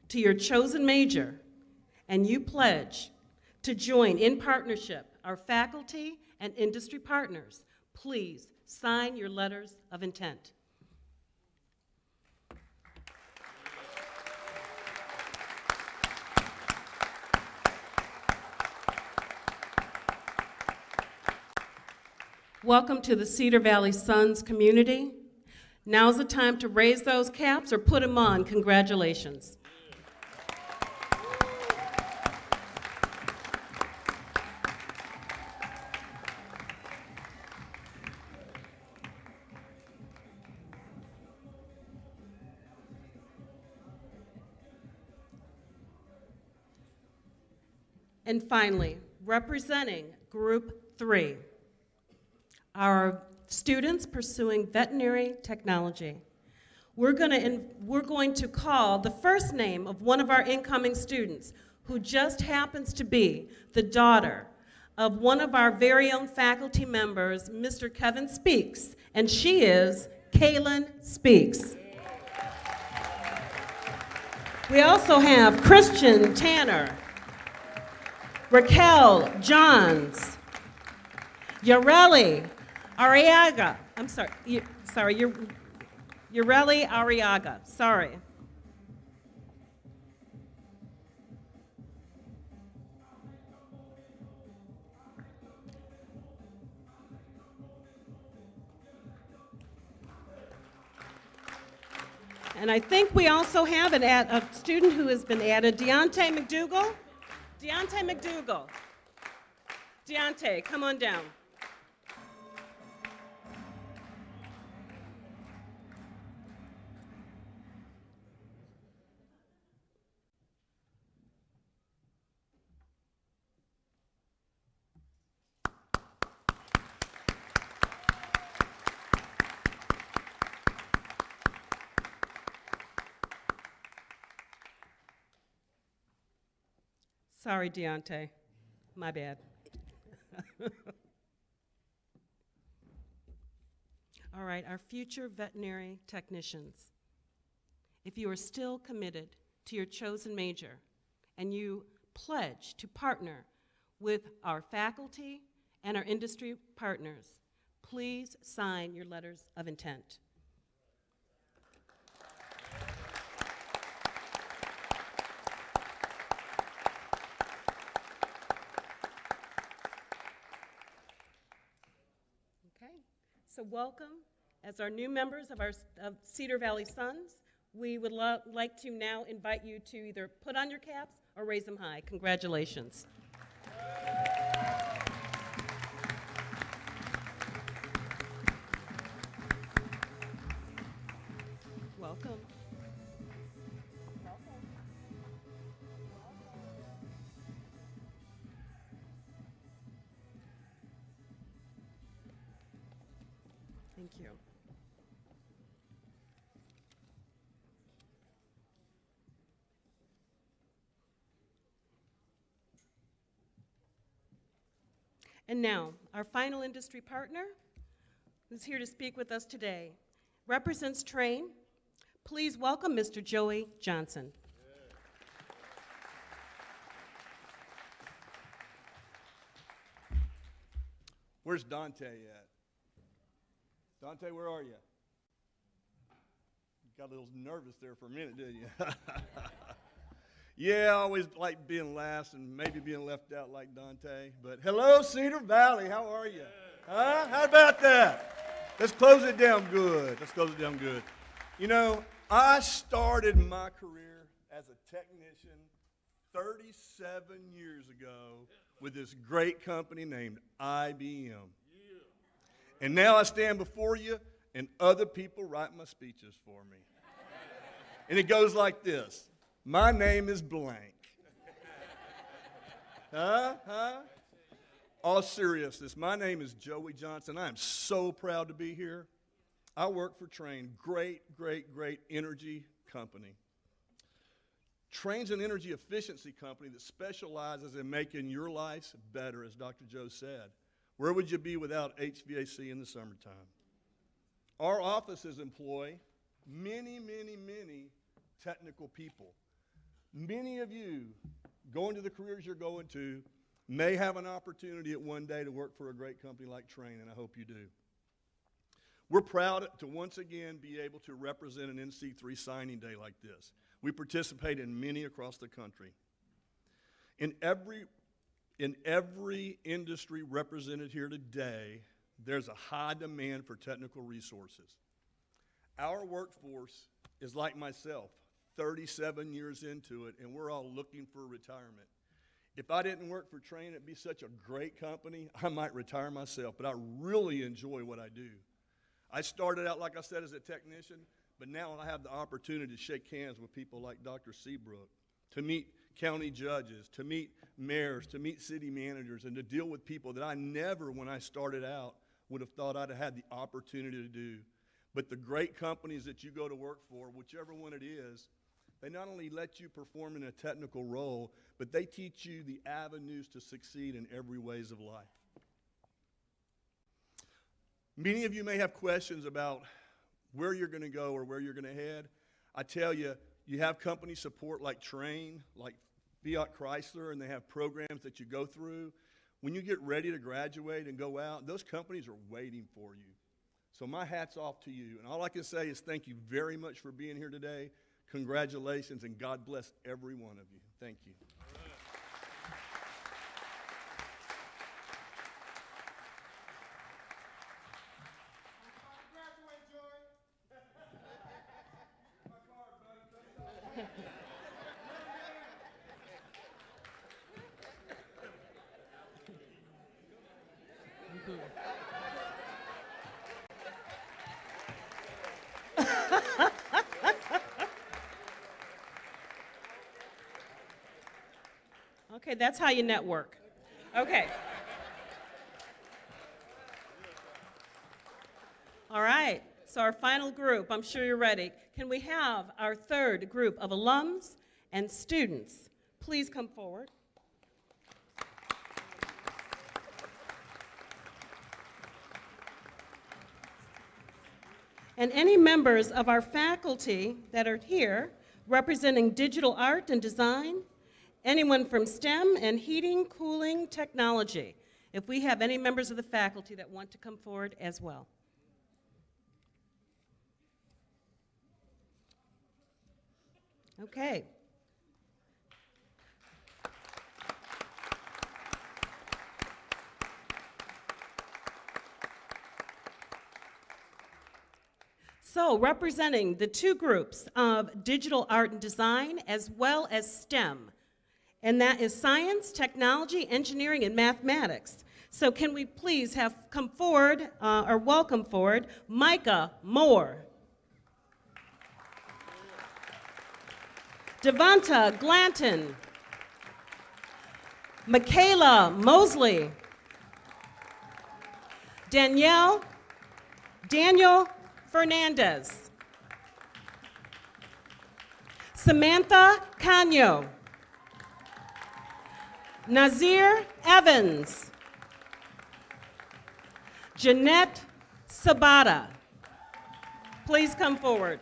to your chosen major and you pledge to join in partnership our faculty and industry partners, please sign your letters of intent. Welcome to the Cedar Valley Sons community. Now's the time to raise those caps or put them on. Congratulations. And finally, representing Group 3, our students pursuing veterinary technology. We're going to call the first name of one of our incoming students who just happens to be the daughter of one of our very own faculty members, Mr. Kevin Speaks, and she is Kaylin Speaks. We also have Christian Tanner, Raquel Johns, Yareli Arriaga. I'm sorry, Yareli Arriaga. Sorry. And I think we also have a student who has been added, Deontay McDougall. Deontay McDougall. Deontay, come on down. Sorry, Deontay. My bad. All right, our future veterinary technicians. If you are still committed to your chosen major and you pledge to partner with our faculty and our industry partners, please sign your letters of intent. So welcome as our new members of Cedar Valley Sons. We would like to now invite you to either put on your caps or raise them high. Congratulations. Welcome. Thank you. And now, our final industry partner, who's here to speak with us today, represents Train. Please welcome Mr. Joey Johnson. Where's Dante at? Dante, where are you? Got a little nervous there for a minute, didn't you? Yeah, I always like being last and maybe being left out like Dante. But hello, Cedar Valley. How are you? Huh? How about that? Let's close it down good. Let's close it down good. You know, I started my career as a technician 37 years ago with this great company named IBM. And now I stand before you and other people write my speeches for me. And it goes like this. My name is blank. Huh? All seriousness, my name is Joey Johnson. I am so proud to be here. I work for Train, great energy company. Train's an energy efficiency company that specializes in making your lives better, as Dr. Joe said. Where would you be without HVAC in the summertime? Our offices employ many technical people. Many of you going to the careers you're going to may have an opportunity at one day to work for a great company like Train, and I hope you do. We're proud to once again be able to represent an NC3 signing day like this. We participate in many across the country. In every industry represented here today, there's a high demand for technical resources. Our workforce is like myself, 37 years into it, and we're all looking for retirement. If I didn't work for Train, it'd be such a great company, I might retire myself, but I really enjoy what I do. I started out, like I said, as a technician, but now I have the opportunity to shake hands with people like Dr. Seabrook, to meet county judges, to meet mayors, to meet city managers, and to deal with people that I never, when I started out, would have thought I'd have had the opportunity to do. But the great companies that you go to work for, whichever one it is, they not only let you perform in a technical role, but they teach you the avenues to succeed in every ways of life. Many of you may have questions about where you're going to go or where you're going to head. I tell you, you have company support like Train, like Fiat Chrysler, and they have programs that you go through. When you get ready to graduate and go out, those companies are waiting for you. So my hat's off to you. And all I can say is thank you very much for being here today. Congratulations, and God bless every one of you. Thank you. Okay, that's how you network. Okay. All right, so our final group, I'm sure you're ready. Can we have our third group of alums and students please come forward? And any members of our faculty that are here representing digital art and design, anyone from STEM and heating, cooling, technology, if we have any members of the faculty that want to come forward as well. Okay. So, representing the two groups of digital art and design as well as STEM, and that is science, technology, engineering, and mathematics. So can we please have come forward, or welcome forward, Micah Moore, Devonta Glanton, Michaela Mosley, Daniel Fernandez, Samantha Canyo, Nazir Evans, Jeanette Sabata. Please come forward.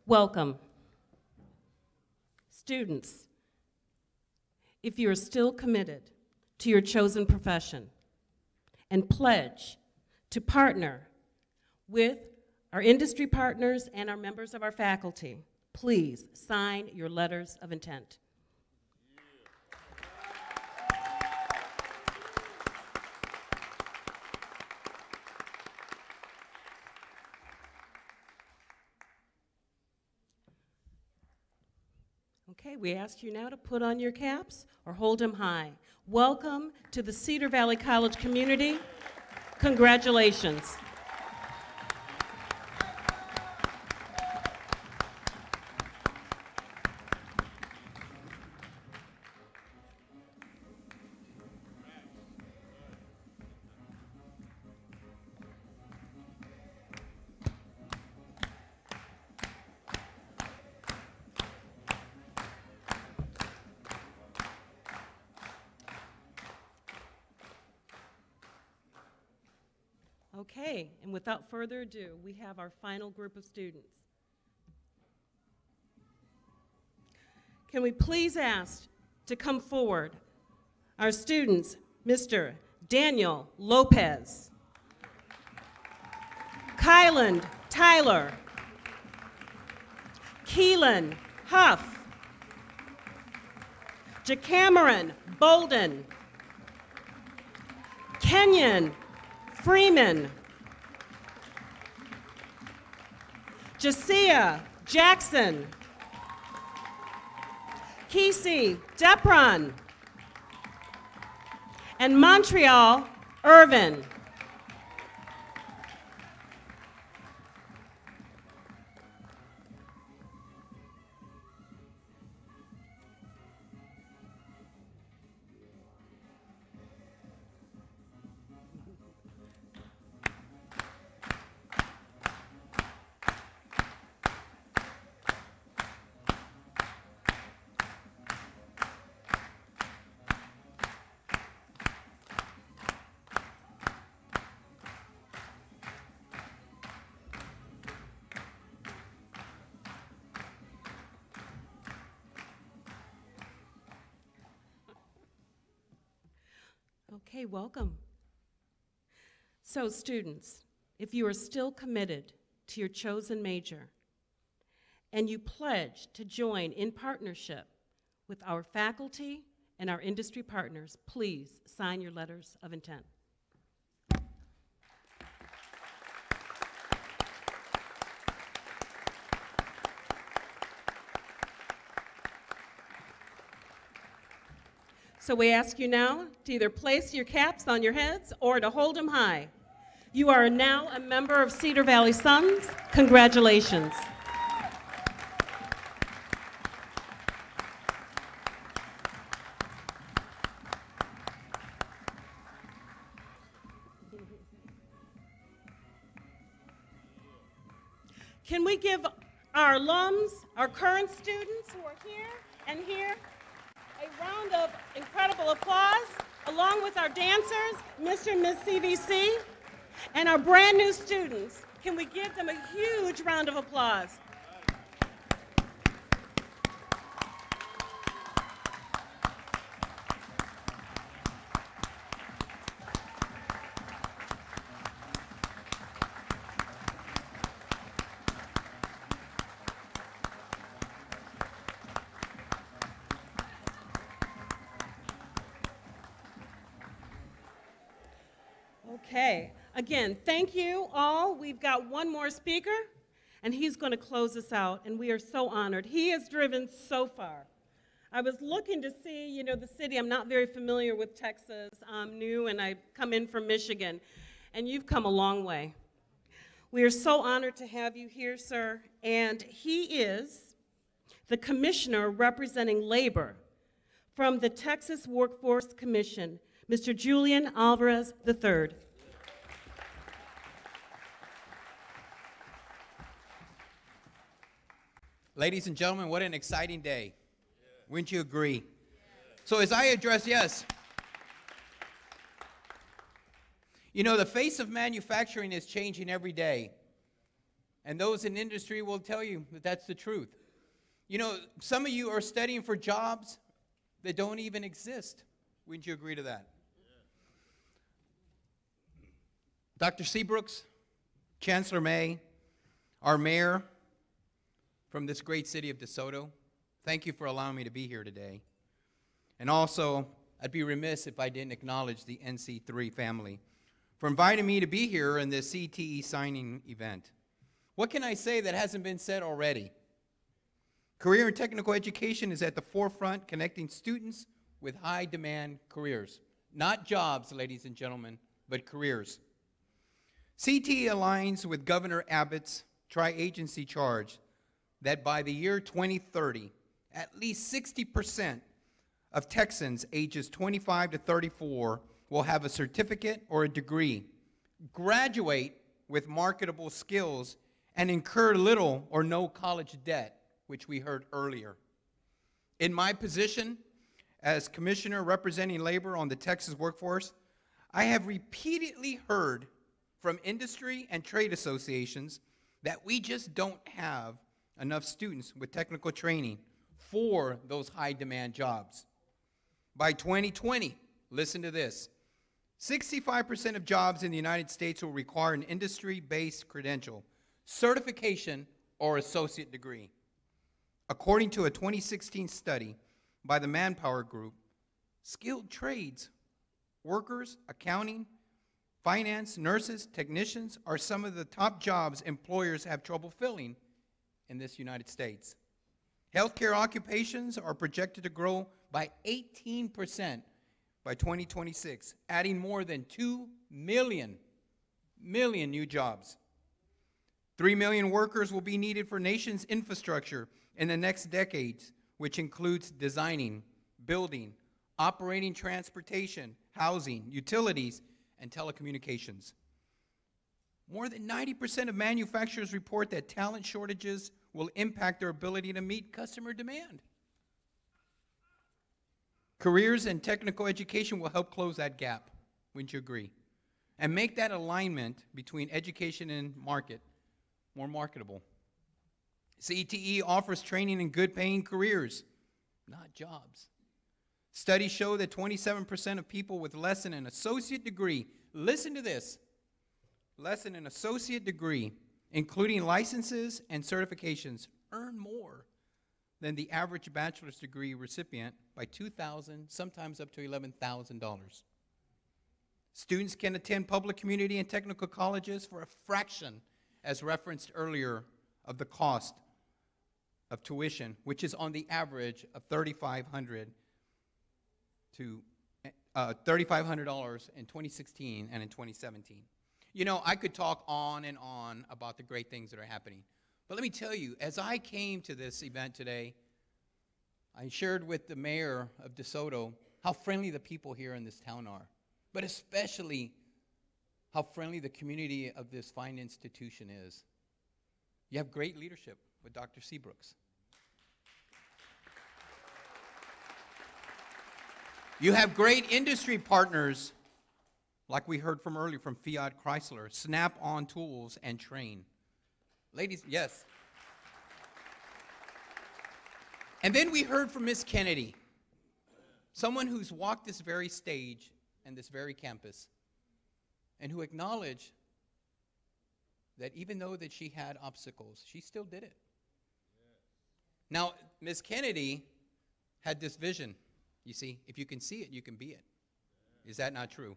Welcome. Students, if you are still committed to your chosen profession and pledge to partner with our industry partners and our members of our faculty, please sign your letters of intent. Okay, we ask you now to put on your caps or hold them high. Welcome to the Cedar Valley College community. Congratulations. Okay, and without further ado, we have our final group of students. Can we please ask to come forward our students, Mr. Daniel Lopez, Kylan Tyler, Keelan Huff, Jacameron Bolden, Kenyon Freeman, Jasia Jackson, Kesey Depron, and Montreal Irvin. Okay, welcome. So students, if you are still committed to your chosen major and you pledge to join in partnership with our faculty and our industry partners, please sign your letters of intent. So we ask you now to either place your caps on your heads or to hold them high. You are now a member of Cedar Valley Sons. Congratulations. Can we give our alums, our current students who are here and here, a round of incredible applause, along with our dancers, Mr. and Ms. CVC, and our brand new students. Can we give them a huge round of applause? Okay, again, thank you all. We've got one more speaker, and he's going to close us out, and we are so honored. He has driven so far. I was looking to see, you know, the city. I'm not very familiar with Texas. I'm new, and I come in from Michigan, and you've come a long way. We are so honored to have you here, sir, and he is the commissioner representing labor from the Texas Workforce Commission, Mr. Julian Alvarez III. Ladies and gentlemen, what an exciting day. Wouldn't you agree? So as I address, yes. You know, the face of manufacturing is changing every day. And those in industry will tell you that that's the truth. You know, some of you are studying for jobs that don't even exist. Wouldn't you agree to that? Dr. Seabrooks, Chancellor May, our mayor from this great city of DeSoto, thank you for allowing me to be here today. And also, I'd be remiss if I didn't acknowledge the NC3 family for inviting me to be here in this CTE signing event. What can I say that hasn't been said already? Career and technical education is at the forefront, connecting students with high-demand careers. Not jobs, ladies and gentlemen, but careers. CTE aligns with Governor Abbott's tri-agency charge that by the year 2030, at least 60% of Texans ages 25 to 34 will have a certificate or a degree, graduate with marketable skills, and incur little or no college debt, which we heard earlier. In my position as commissioner representing labor on the Texas workforce, I have repeatedly heard from industry and trade associations that we just don't have enough students with technical training for those high-demand jobs. By 2020, listen to this, 65% of jobs in the United States will require an industry-based credential, certification, or associate degree. According to a 2016 study by the Manpower Group, skilled trades, workers, accounting, finance, nurses, technicians are some of the top jobs employers have trouble filling in this United States. Healthcare occupations are projected to grow by 18% by 2026, adding more than 2 million new jobs. 3 million workers will be needed for nation's infrastructure in the next decades, which includes designing, building, operating transportation, housing, utilities, and telecommunications. More than 90% of manufacturers report that talent shortages will impact their ability to meet customer demand. Careers and technical education will help close that gap, wouldn't you agree? And make that alignment between education and market more marketable. CTE offers training in good paying careers, not jobs. Studies show that 27% of people with less than an associate degree, listen to this, less than an associate degree, including licenses and certifications, earn more than the average bachelor's degree recipient by $2,000, sometimes up to $11,000. Students can attend public, community, and technical colleges for a fraction, as referenced earlier, of the cost of tuition, which is on the average of $3,500 to $3,500 in 2016 and in 2017. You know, I could talk on and on about the great things that are happening. But let me tell you, as I came to this event today, I shared with the mayor of DeSoto how friendly the people here in this town are, but especially how friendly the community of this fine institution is. You have great leadership with Dr. Seabrooks. You have great industry partners, like we heard from earlier from Fiat Chrysler, Snap-on Tools, and Train. Ladies, yes. And then we heard from Miss Kennedy, someone who's walked this very stage and this very campus, and who acknowledged that even though that she had obstacles, she still did it. Now, Miss Kennedy had this vision. You see, if you can see it, you can be it. Is that not true?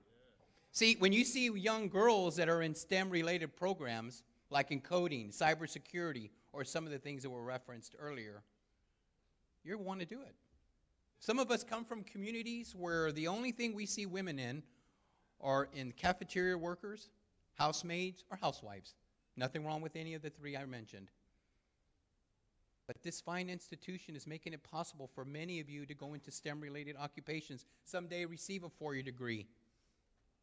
See, when you see young girls that are in STEM-related programs, like in coding, cybersecurity, or some of the things that were referenced earlier, you want to do it. Some of us come from communities where the only thing we see women in are in cafeteria workers, housemaids, or housewives. Nothing wrong with any of the three I mentioned. But this fine institution is making it possible for many of you to go into STEM-related occupations, someday receive a four-year degree,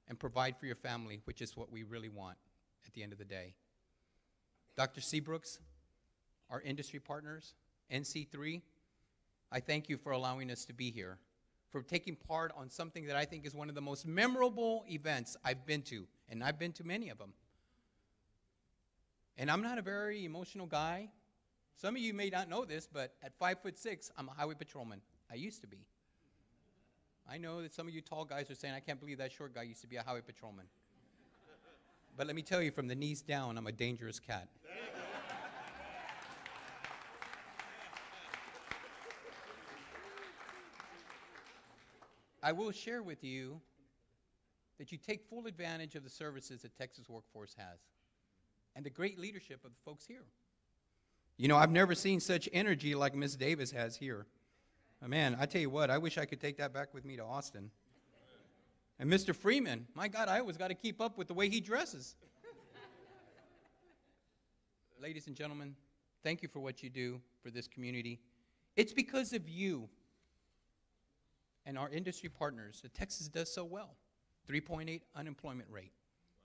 and provide for your family, which is what we really want at the end of the day. Dr. Seabrooks, our industry partners, NC3, I thank you for allowing us to be here, for taking part on something that I think is one of the most memorable events I've been to, and I've been to many of them. And I'm not a very emotional guy. Some of you may not know this, but at 5'6", I'm a highway patrolman. I used to be. I know that some of you tall guys are saying, I can't believe that short guy used to be a highway patrolman. But let me tell you, from the knees down, I'm a dangerous cat. I will share with you that you take full advantage of the services that Texas Workforce has and the great leadership of the folks here. You know, I've never seen such energy like Ms. Davis has here. Man, I tell you what, I wish I could take that back with me to Austin. And Mr. Freeman, my God, I always got to keep up with the way he dresses. Ladies and gentlemen, thank you for what you do for this community. It's because of you and our industry partners that Texas does so well. 3.8 unemployment rate.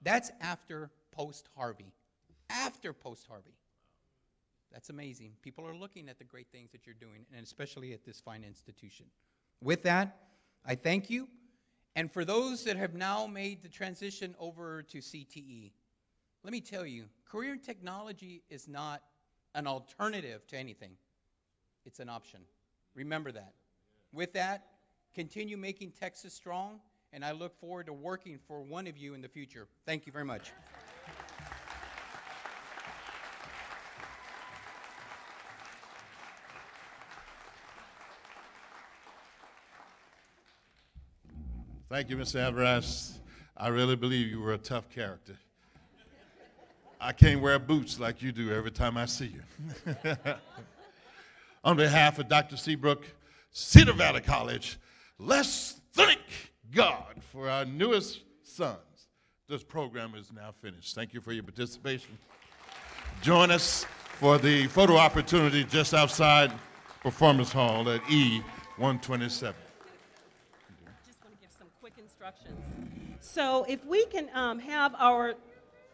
That's after post-Harvey. After post-Harvey. That's amazing. People are looking at the great things that you're doing, and especially at this fine institution. With that, I thank you. And for those that have now made the transition over to CTE, let me tell you, career in technology is not an alternative to anything. It's an option. Remember that. With that, continue making Texas strong, and I look forward to working for one of you in the future. Thank you very much. Thank you, Mr. Alvarez. I really believe you were a tough character. I can't wear boots like you do every time I see you. On behalf of Dr. Seabrook, Cedar Valley College, let's thank God for our newest sons. This program is now finished. Thank you for your participation. Join us for the photo opportunity just outside Performance Hall at E127. So if we can have our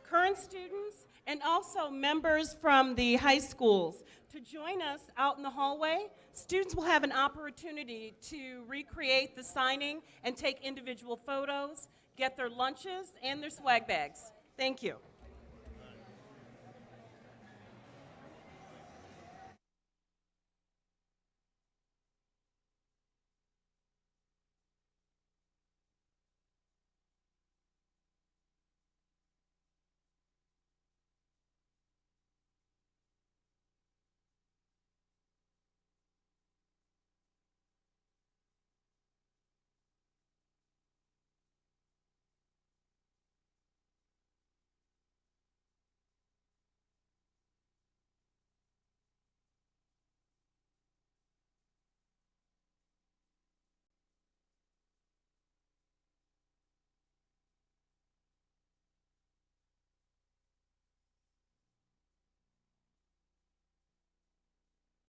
current students and also members from the high schools to join us out in the hallway, students will have an opportunity to recreate the signing and take individual photos, get their lunches and their swag bags. Thank you.